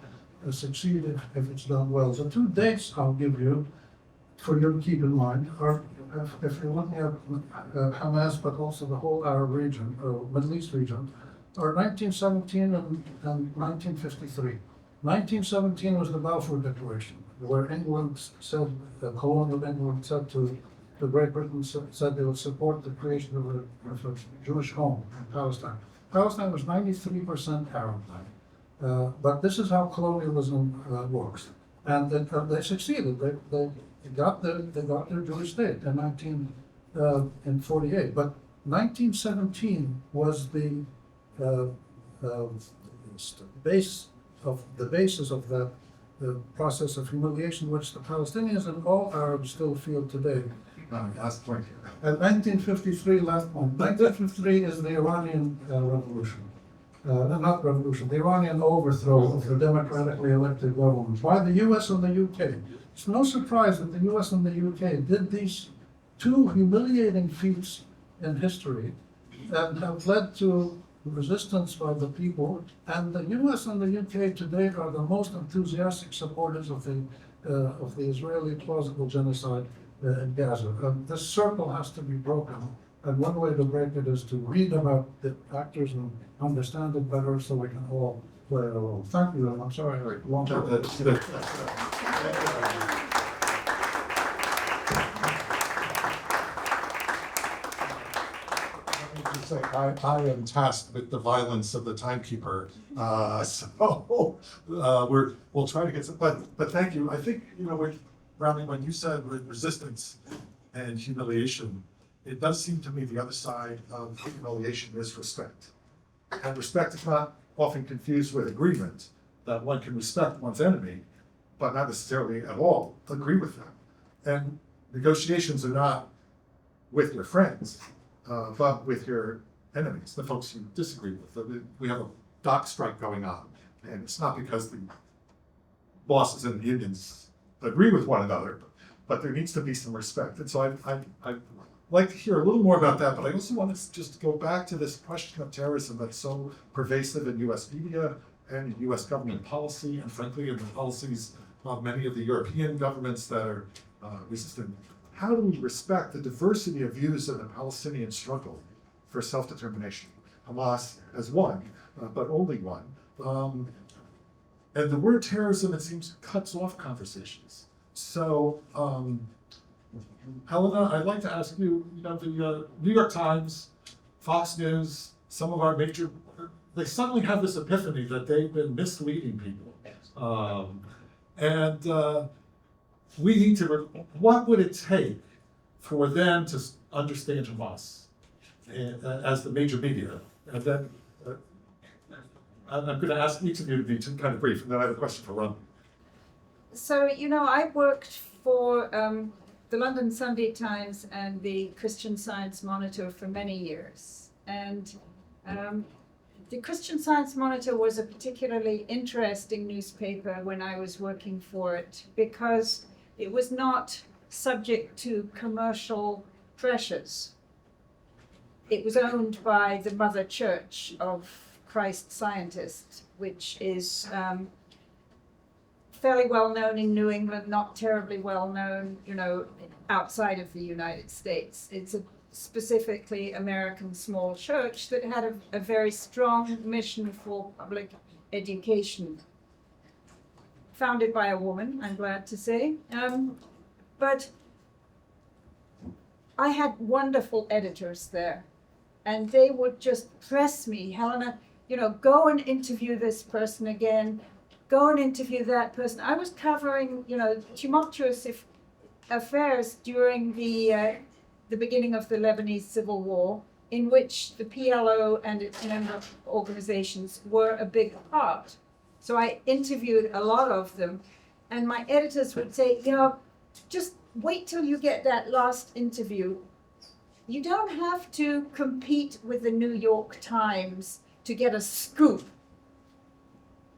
succeed if it's done well. The two dates I'll give you for you to keep in mind are, if you're looking at Hamas, but also the whole Arab region, Middle East region, are 1917 and 1953. 1917 was the Balfour Declaration, where England said, colonial England said to Great Britain, said they would support the creation of a Jewish home in Palestine. Palestine was 93% Arab, but this is how colonialism works. And they succeeded. They got their Jewish state in 1948. But 1917 was the basis of that process of humiliation, which the Palestinians and all Arabs still feel today.
Last point here.
And 1953, last point. 1953 is the Iranian revolution. Not revolution, the Iranian overthrow of the democratically elected government by the US and the UK. It's no surprise that the US and the UK did these two humiliating feats in history and have led to resistance by the people. And the US and the UK today are the most enthusiastic supporters of the Israeli plausible genocide in Gaza. This circle has to be broken. And one way to break it is to read about the actors and understand it better so we can all play a role. Thank you, and I'm sorry I won't have that.
Say, I am tasked with the violence of the timekeeper, so we'll try to get some. But thank you. I think Rami, when you said resistance and humiliation, it does seem to me the other side of humiliation is respect, and respect is not often confused with agreement. That one can respect one's enemy, but not necessarily at all agree with them. And negotiations are not with your friends. But with your enemies, the folks you disagree with. We have a dock strike going on, and it's not because the bosses and the unions agree with one another, but there needs to be some respect. And so I'd like to hear a little more about that, but I also want to just go back to this question of terrorism that's so pervasive in US media and in US government policy, and frankly in the policies of many of the European governments that are resistant. How do we respect the diversity of views in the Palestinian struggle for self-determination? Hamas has one, but only one. And the word terrorism, it seems, cuts off conversations. So, Helena, I'd like to ask you, the New York Times, Fox News, some of our major, they suddenly have this epiphany that they've been misleading people. We need to, what would it take for them to understand Hamas as the major media? And then I'm going to ask each of you to be kind of brief, and then I have a question for Ron.
So, I worked for the London Sunday Times and the Christian Science Monitor for many years. And the Christian Science Monitor was a particularly interesting newspaper when I was working for it, because it was not subject to commercial pressures. It was owned by the Mother Church of Christ Scientist, which is fairly well known in New England, not terribly well known, outside of the United States. It's a specifically American small church that had a very strong mission for public education. Founded by a woman, I'm glad to say. But I had wonderful editors there. and they would just press me, Helena, you know, go and interview this person again, go and interview that person. I was covering, you know, tumultuous affairs during the beginning of the Lebanese civil war, in which the PLO and its member organizations were a big part. So I interviewed a lot of them, and my editors would say, you know, just wait till you get that last interview. You don't have to compete with the New York Times to get a scoop.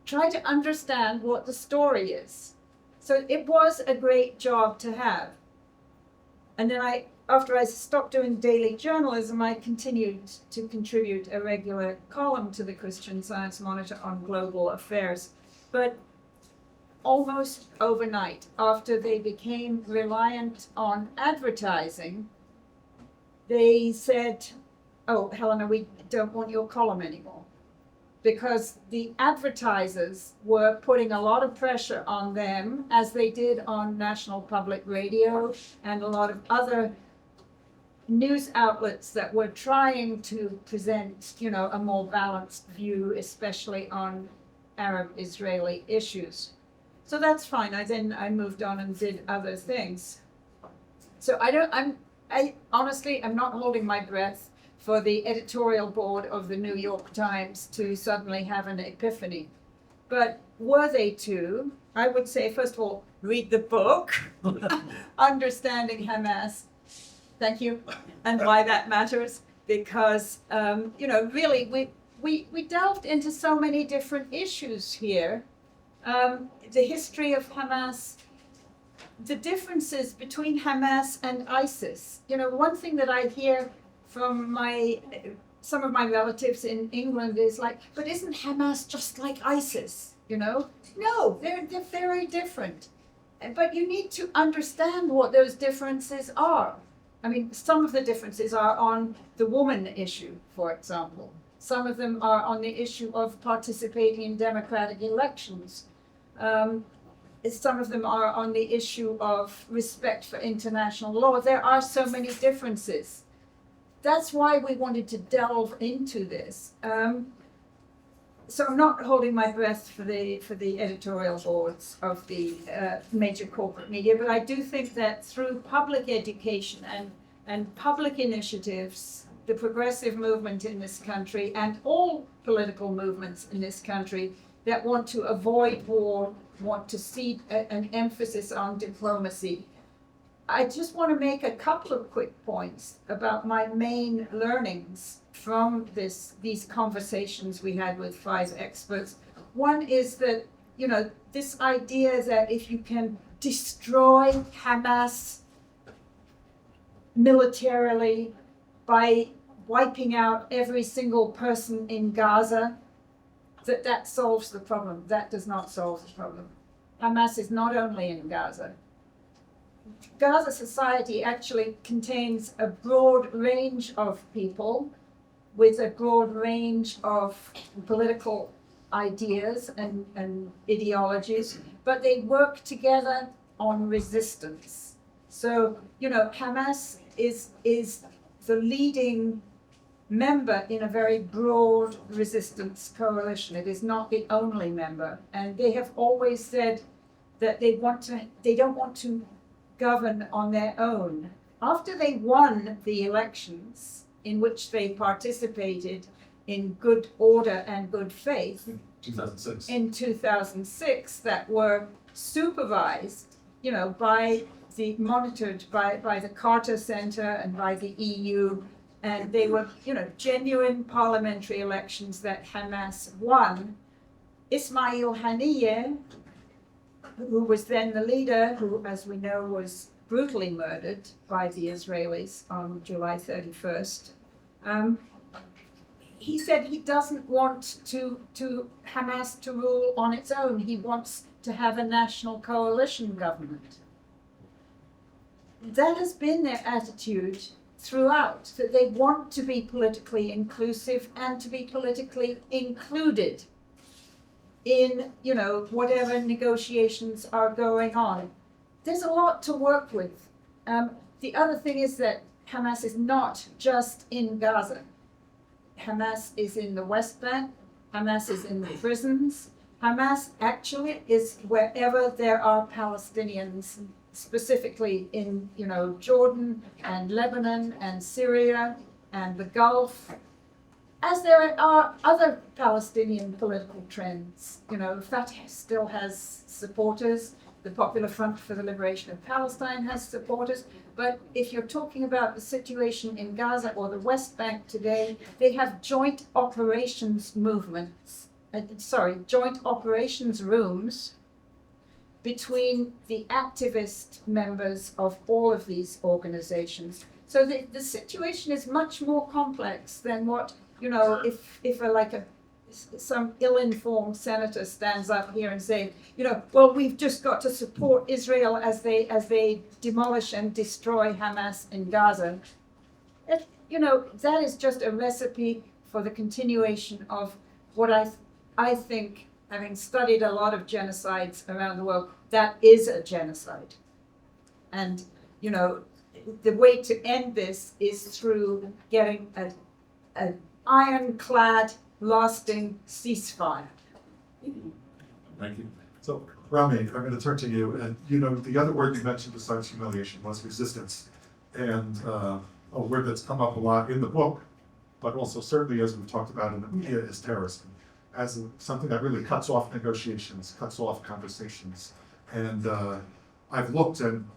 Try to understand what the story is. So it was a great job to have. And then after I stopped doing daily journalism, I continued to contribute a regular column to the Christian Science Monitor on global affairs. But almost overnight, after they became reliant on advertising, they said, oh, Helena, we don't want your column anymore. Because the advertisers were putting a lot of pressure on them, as they did on National Public Radio and a lot of other news outlets that were trying to present, you know, a more balanced view, especially on Arab-Israeli issues. So that's fine. I moved on and did other things. So I honestly am not holding my breath for the editorial board of the New York Times to suddenly have an epiphany. But were they to, I would say, first of all, read the book, Understanding Hamas. Thank you. And why that matters, because, you know, really, we delved into so many different issues here. The history of Hamas, the differences between Hamas and ISIS. You know, one thing that I hear from some of my relatives in England is like, but isn't Hamas just like ISIS? You know? No, they're very different. But you need to understand what those differences are. I mean, some of the differences are on the woman issue, for example. Some of them are on the issue of participating in democratic elections. Some of them are on the issue of respect for international law. There are so many differences. That's why we wanted to delve into this. So I'm not holding my breath for the editorial boards of the major corporate media, but I do think that through public education and public initiatives, the progressive movement in this country and all political movements in this country that want to avoid war, want to see an emphasis on diplomacy. I just want to make a couple of quick points about my main learnings from these conversations we had with 5 experts. One is that, you know, this idea that if you can destroy Hamas militarily by wiping out every single person in Gaza, that solves the problem. That does not solve the problem. Hamas is not only in Gaza. Gaza society actually contains a broad range of people with a broad range of political ideas and ideologies, but they work together on resistance. So, you know, Hamas is the leading member in a very broad resistance coalition. It is not the only member. And they have always said that they don't want to govern on their own. After they won the elections in which they participated in good order and good faith
2006.
in 2006, that were supervised, you know, monitored by the Carter Center and by the EU, and they were, you know, genuine parliamentary elections that Hamas won. Ismail Haniyeh, who was then the leader, who, as we know, was brutally murdered by the Israelis on July 31st, he said he doesn't want Hamas to rule on its own. He wants to have a national coalition government. That has been their attitude throughout, that they want to be politically inclusive and to be politically included in, you know, whatever negotiations are going on. There's a lot to work with. The other thing is that Hamas is not just in Gaza. Hamas is in the West Bank, Hamas is in the prisons, Hamas actually is wherever there are Palestinians, specifically in, you know, Jordan and Lebanon and Syria and the Gulf, as there are other Palestinian political trends. You know, Fatah still has supporters, the Popular Front for the Liberation of Palestine has supporters, but if you're talking about the situation in Gaza or the West Bank today, they have joint operations movements, joint operations rooms between the activist members of all of these organizations. So the situation is much more complex than what, you know, if some ill-informed senator stands up here and say, you know, well, we've just got to support Israel as they demolish and destroy Hamas in Gaza. You know, that is just a recipe for the continuation of what I think, having studied a lot of genocides around the world, that is a genocide. And, you know, the way to end this is through getting an ironclad, lasting ceasefire.
Thank you. So, Rami, I'm going to turn to you. And, you know, the other word you mentioned besides humiliation was resistance. And a word that's come up a lot in the book, but also certainly as we've talked about in the media, is terrorism, as something that really cuts off negotiations, cuts off conversations. And I've looked, and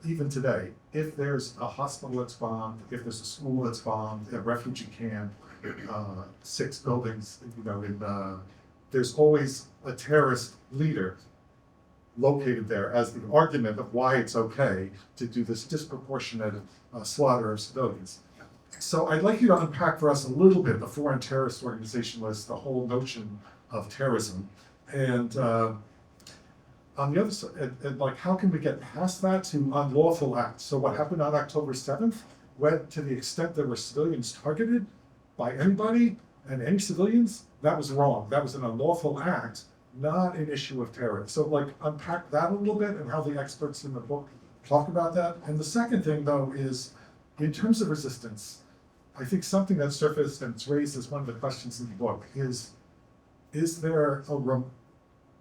even today, if there's a hospital that's bombed, if there's a school that's bombed, a refugee camp, 6 buildings, you know, there's always a terrorist leader located there as the argument of why it's okay to do this disproportionate slaughter of civilians. So I'd like you to unpack for us a little bit the foreign terrorist organization list, the whole notion of terrorism, and on the other side, and like, how can we get past that to unlawful acts? So what happened on October 7th went to the extent there were civilians targeted by anybody and any civilians, that was wrong. That was an unlawful act, not an issue of terror. So like, unpack that a little bit and how the experts in the book talk about that. And the second thing though is, in terms of resistance, I think something that surfaced and it's raised as one of the questions in the book is there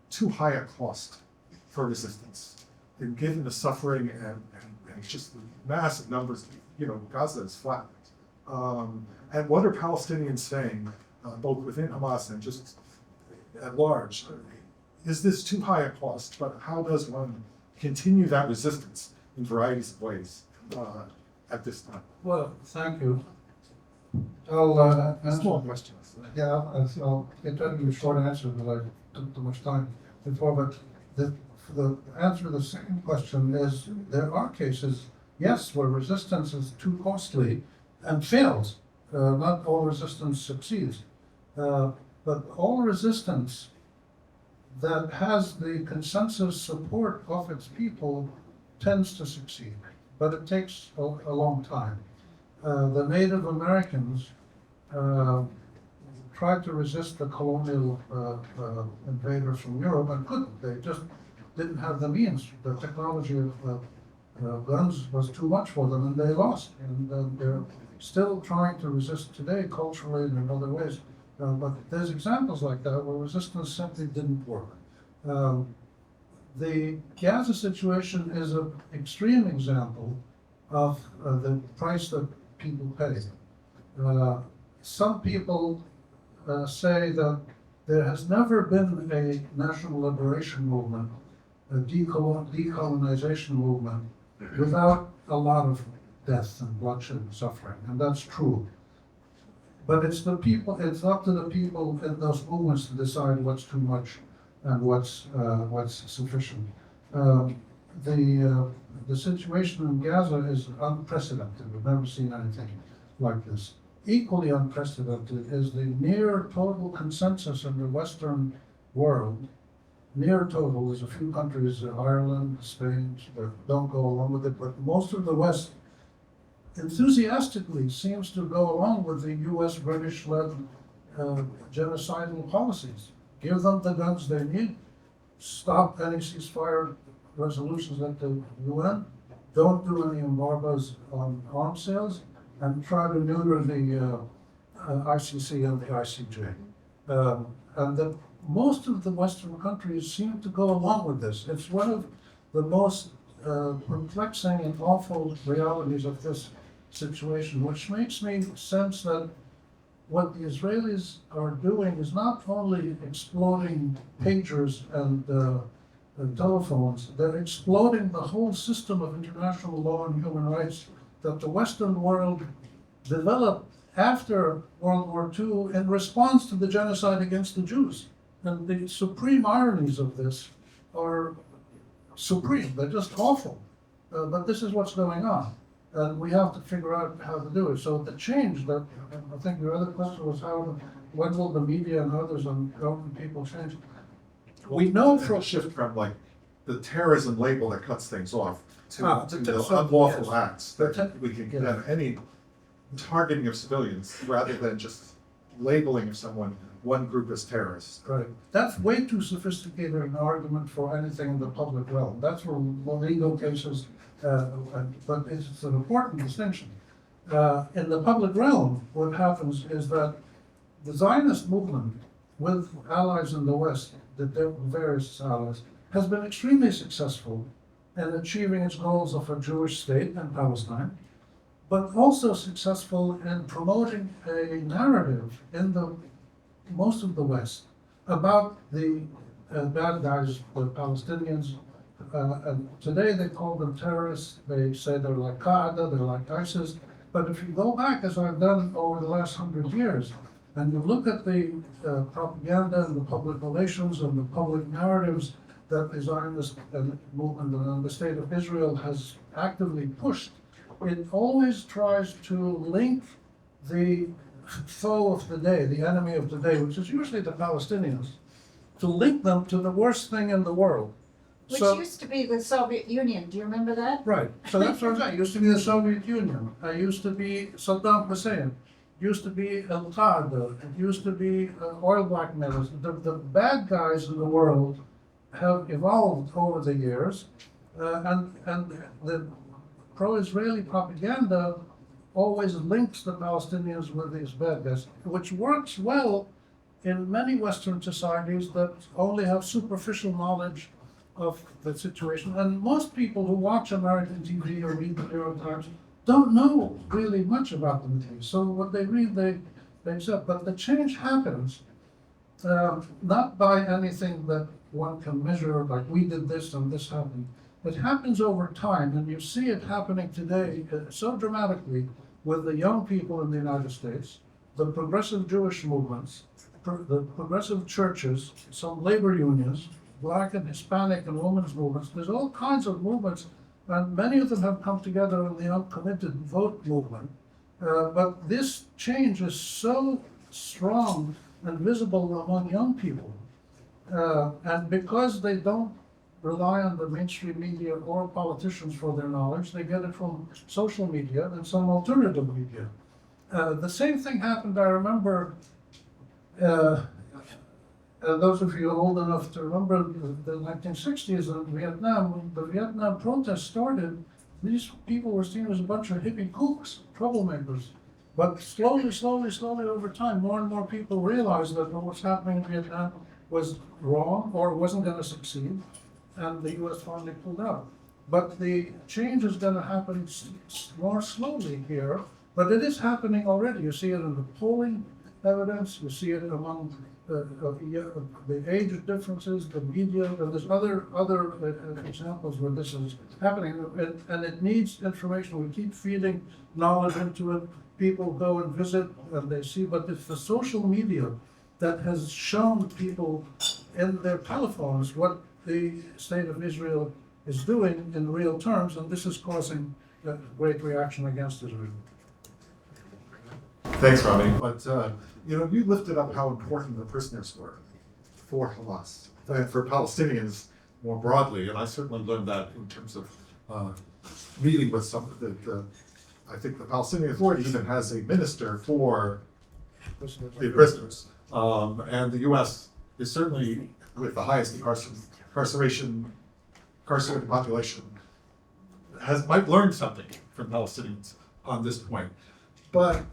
too high a cost for resistance? And given the suffering and just the massive numbers, you know, Gaza is flat. And what are Palestinians saying, both within Hamas and just at large? Is this too high a cost? But how does one continue that resistance in varieties of ways at this time?
Well, thank you. I'll
Small questions.
Yeah, I'll get to a short answer because I took too much time before, but the answer to the second question is there are cases, yes, where resistance is too costly and fails. Not all resistance succeeds, but all resistance that has the consensus support of its people tends to succeed, but it takes a long time. The Native Americans tried to resist the colonial invaders from Europe and couldn't. They just didn't have the means. The technology of guns was too much for them, and they lost. And they're still trying to resist today, culturally and in other ways. But there's examples like that where resistance simply didn't work. The Gaza situation is an extreme example of the price that people pay. Some people say that there has never been a national liberation movement, a decolonization movement, without a lot of death and bloodshed and suffering, and that's true. But it's the people, it's up to the people in those movements to decide what's too much and what's sufficient. The situation in Gaza is unprecedented. We've never seen anything like this. Equally unprecedented is the near total consensus in the Western world. Near total, there's a few countries, Ireland, Spain, that don't go along with it, but most of the West enthusiastically seems to go along with the US, British-led genocidal policies. Give them the guns they need, stop any ceasefire resolutions at the UN, don't do any embargoes on arms sales, and try to neuter ICC and the ICJ. And that most of the Western countries seem to go along with this. It's one of the most perplexing and awful realities of this situation, which makes me sense that what the Israelis are doing is not only exploding pagers and telephones, they're exploding the whole system of international law and human rights that the Western world developed after World War II in response to the genocide against the Jews. And the supreme ironies of this are supreme, they're just awful. But this is what's going on. And we have to figure out how to do it. So the change that, I think your other question was when will the media and others and government people change? We know
for a shift from like the terrorism label that cuts things off to the unlawful acts that we can have any targeting of civilians rather than just labeling of someone, one group as terrorists.
Right. That's way too sophisticated an argument for anything in the public realm. That's for legal cases, but it's an important distinction. In the public realm, what happens is that the Zionist movement, with allies in the West, the various allies, has been extremely successful in achieving its goals of a Jewish state in Palestine, but also successful in promoting a narrative in most of the West about the bad guys, the Palestinians. And today they call them terrorists. They say they're like Qaeda, they're like ISIS. But if you go back, as I've done over the last 100 years, and you look at the propaganda and the public relations and the public narratives that the Zionist movement and the State of Israel has actively pushed, it always tries to link the foe of the day, the enemy of the day, which is usually the Palestinians, to link them to the worst thing in the world.
Which used to be the Soviet Union. Do you remember that?
Right. So that's what I'm saying. It used to be the Soviet Union. It used to be Saddam Hussein. It used to be Al-Qaeda. It used to be oil blackmailers. The bad guys in the world have evolved over the years, and the pro-Israeli propaganda always links the Palestinians with these bad guys, which works well in many Western societies that only have superficial knowledge of the situation. And most people who watch American TV or read the New York Times don't know really much about the Middle East. So what they read, they accept. But the change happens not by anything that one can measure, like we did this and this happened. It happens over time, and you see it happening today so dramatically with the young people in the United States, the progressive Jewish movements, the progressive churches, some labor unions, Black and Hispanic and women's movements. There's all kinds of movements, and many of them have come together in the uncommitted vote movement. But this change is so strong and visible among young people. And because they don't rely on the mainstream media or politicians for their knowledge, they get it from social media and some alternative media. The same thing happened, I remember, those of you old enough to remember the 1960s in Vietnam, when the Vietnam protests started, these people were seen as a bunch of hippie kooks, troublemakers. But slowly over time, more and more people realized that what was happening in Vietnam was wrong or wasn't going to succeed, and the US finally pulled out. But the change is going to happen more slowly here, but it is happening already. You see it in the polling evidence, you see it among the age differences, the media, and there's other examples where this is happening, and it needs information. We keep feeding knowledge into it. People go and visit and they see, but it's the social media that has shown people in their telephones what the State of Israel is doing in real terms, and this is causing a great reaction against Israel.
Thanks, Rami. But you lifted up how important the prisoners were for Hamas and for Palestinians more broadly, and I certainly learned that in terms of meeting with some of the I think the Palestinian Authority even has a minister for the prisoners, and the U.S. is certainly with the highest incarcerated population might learn something from Palestinians on this point, but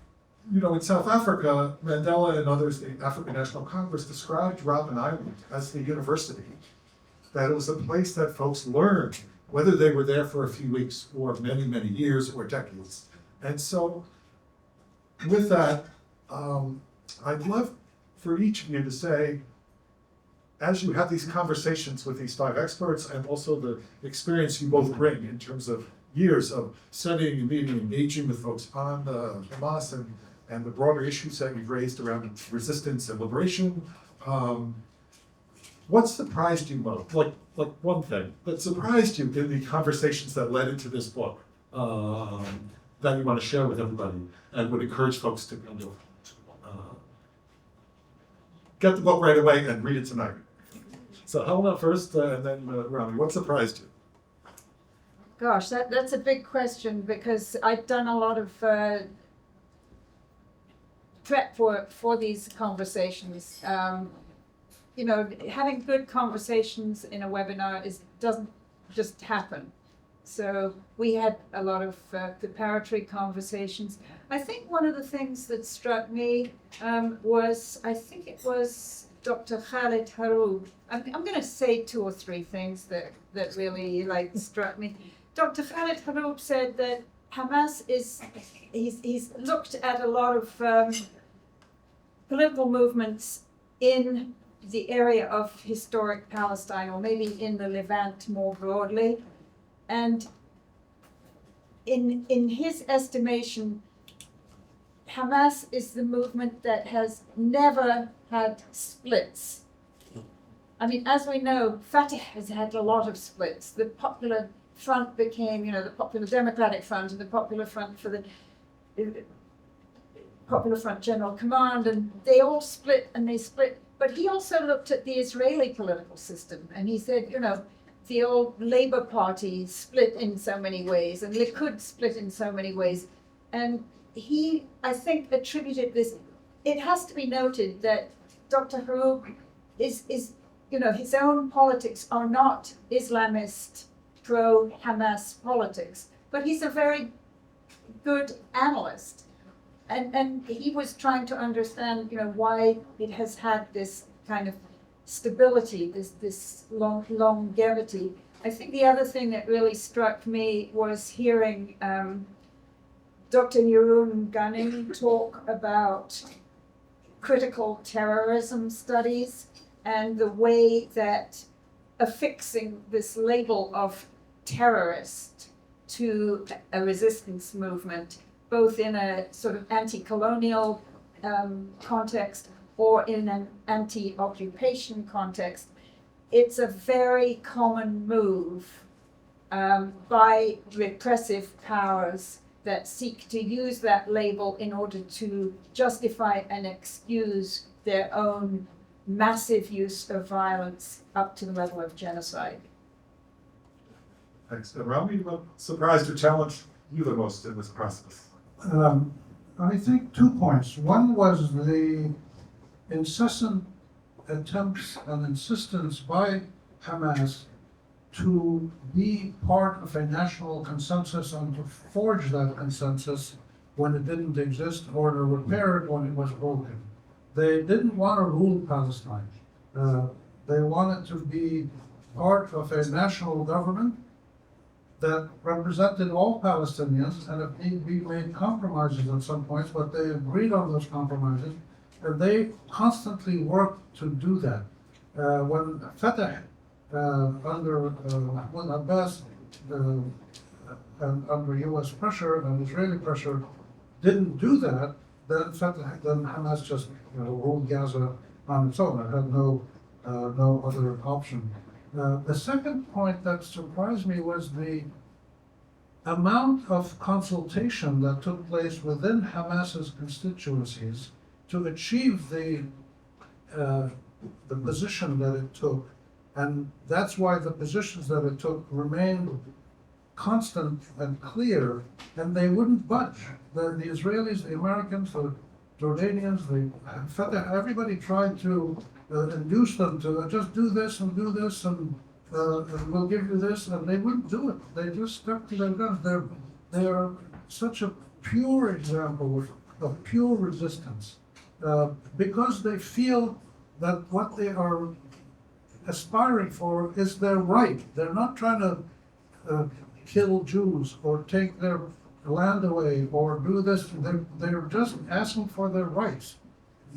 you know, in South Africa, Mandela and others, the African National Congress described Robben Island as the university, that it was a place that folks learned, whether they were there for a few weeks or many, many years or decades. And so with that, I'd love for each of you to say, as you have these conversations with these 5 experts and also the experience you both bring in terms of years of studying and meeting, engaging with folks on Hamas and the broader issues that you've raised around resistance and liberation, what surprised you most? Like one thing that surprised you in the conversations that led into this book that you want to share with everybody and would encourage folks to kind of get the book right away and read it tonight. So Helena first, and then Rami, what surprised you?
Gosh, that's a big question because I've done a lot of prep work for these conversations. You know, having good conversations in a webinar doesn't just happen. So we had a lot of preparatory conversations. I think one of the things that struck me was, I think it was Dr. KHALED HROUB. I'm going to say 2 or 3 things that really struck me. Dr. KHALED HROUB said that Hamas he's looked at a lot of political movements in the area of historic Palestine, or maybe in the Levant more broadly. And in his estimation, Hamas is the movement that has never had splits. I mean, as we know, Fatah has had a lot of splits. The Popular Front became, you know, the Popular Democratic Front and the Popular Front for the Popular Front General Command, and they all split and they split. But he also looked at the Israeli political system and he said, you know, the old Labour Party split in so many ways and Likud split in so many ways. And he, I think, attributed this. It has to be noted that Dr. HROUB is, you know, his own politics are not Islamist, pro-Hamas politics, but he's a very good analyst. And he was trying to understand, you know, why it has had this kind of stability, this longevity. I think the other thing that really struck me was hearing Dr. Jeroen Gunning talk about critical terrorism studies and the way that affixing this label of terrorist to a resistance movement, both in a sort of anti-colonial context or in an anti-occupation context, it's a very common move by repressive powers that seek to use that label in order to justify and excuse their own massive use of violence up to the level of genocide.
Thanks. Rami, what surprised or challenged you the most in this process?
I think 2 points. One was the incessant attempts and insistence by Hamas to be part of a national consensus and to forge that consensus when it didn't exist or to repair it when it was broken. They didn't want to rule Palestine. They wanted to be part of a national government that represented all Palestinians, and if need be, made compromises at some points, but they agreed on those compromises, and they constantly worked to do that. When Fatah, when Abbas, and under U.S. pressure and Israeli pressure, didn't do that, then Hamas just ruled Gaza on its own. It had no other option. The second point that surprised me was the amount of consultation that took place within Hamas's constituencies to achieve the position that it took, and that's why the positions that it took remained constant and clear, and they wouldn't budge. The Israelis, the Americans, the Jordanians, the Fatah, everybody tried to induce them to just do this, and we'll give you this, and they wouldn't do it. They just stuck to their guns. They're such a pure example of pure resistance, because they feel that what they are aspiring for is their right. They're not trying to kill Jews or take their land away or do this. They're just asking for their rights,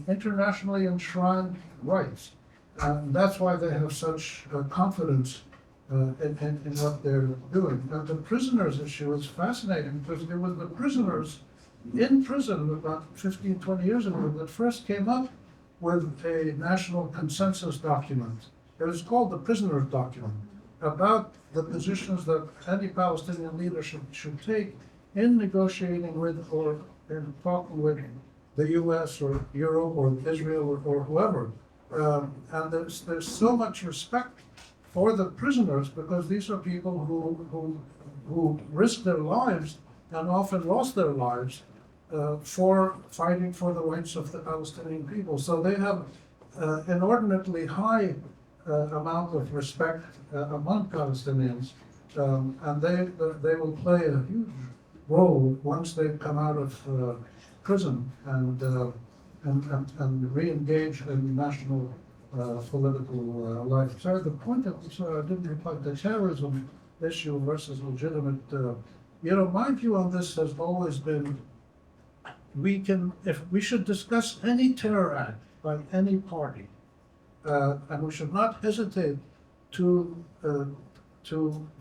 internationally enshrined rights. And that's why they have such confidence in what they're doing. And the prisoners issue is fascinating because it was the prisoners in prison about 15, 20 years ago that first came up with a national consensus document. It was called the Prisoners Document, about the positions that any Palestinian leadership should take in negotiating with or in talking with the US or Europe or Israel or whoever. And there's so much respect for the prisoners because these are people who risked their lives and often lost their lives for fighting for the rights of the Palestinian people. So they have inordinately high amount of respect among Palestinians, and they will play a huge role once they come out of prison and re-engage in national political life. Sorry, the point that I didn't reply, the terrorism issue versus legitimate, my view on this has always been, if we should discuss any terror act by any party, and we should not hesitate to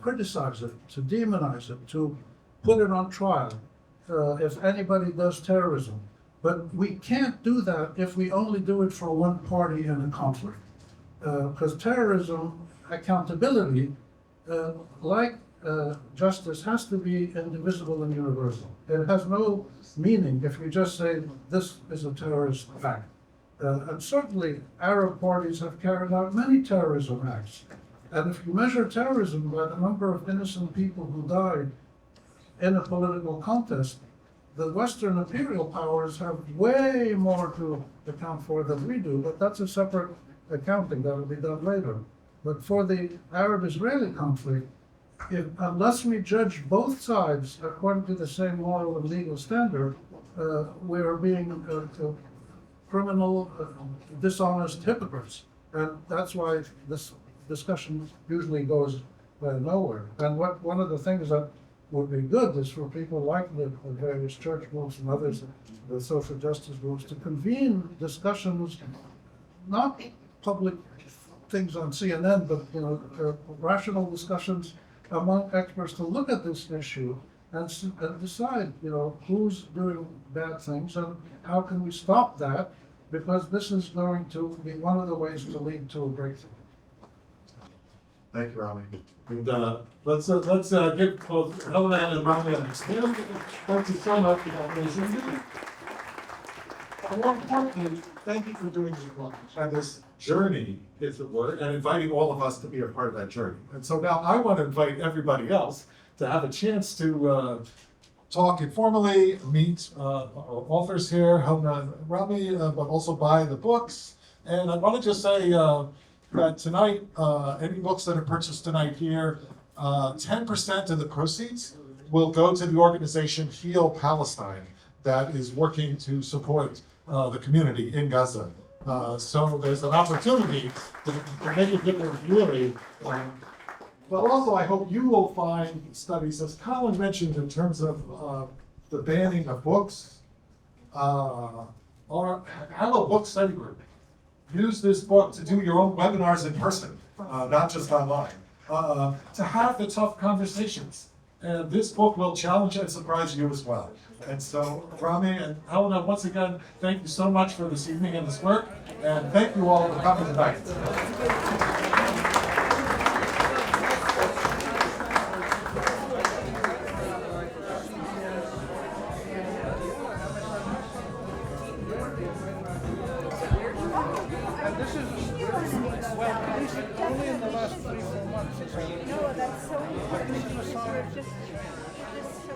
criticize it, to demonize it, to put it on trial if anybody does terrorism. But we can't do that if we only do it for one party in a conflict. Because terrorism accountability, like justice, has to be indivisible and universal. It has no meaning if you just say this is a terrorist act. And certainly Arab parties have carried out many terrorism acts. And if you measure terrorism by the number of innocent people who died in a political contest, the Western imperial powers have way more to account for than we do, but that's a separate accounting that will be done later. But for the Arab-Israeli conflict, unless we judge both sides according to the same moral and legal standard, we are being criminal, dishonest hypocrites. And that's why this discussion usually goes nowhere. And one of the things that would be good is for people like the various church groups and others, the social justice groups, to convene discussions, not public things on CNN, but rational discussions among experts to look at this issue and decide, who's doing bad things and how can we stop that, because this is going to be one of the ways to lead to a breakthrough.
Thank you, Rami. And let's give both Helena and Rami an extended thank you so much for that amazing. And more importantly, thank you for doing this work. And this journey is the word, and inviting all of us to be a part of that journey. And so now I want to invite everybody else to have a chance to talk informally, meet our authors here, Helena and Rami, but also buy the books. And I want to just say that tonight, any books that are purchased tonight here, 10% of the proceeds will go to the organization Heal Palestine that is working to support the community in Gaza. So there's an opportunity to make a difference really. But also I hope you will find studies, as Colin mentioned, in terms of the banning of books, or have a book study group. Use this book to do your own webinars in person, not just online, to have the tough conversations. And this book will challenge and surprise you as well. And so, Rami and Helena, once again, thank you so much for this evening and this work. And thank you all for coming tonight.
Only in the last 3-4 months.
No, that's so important. Just so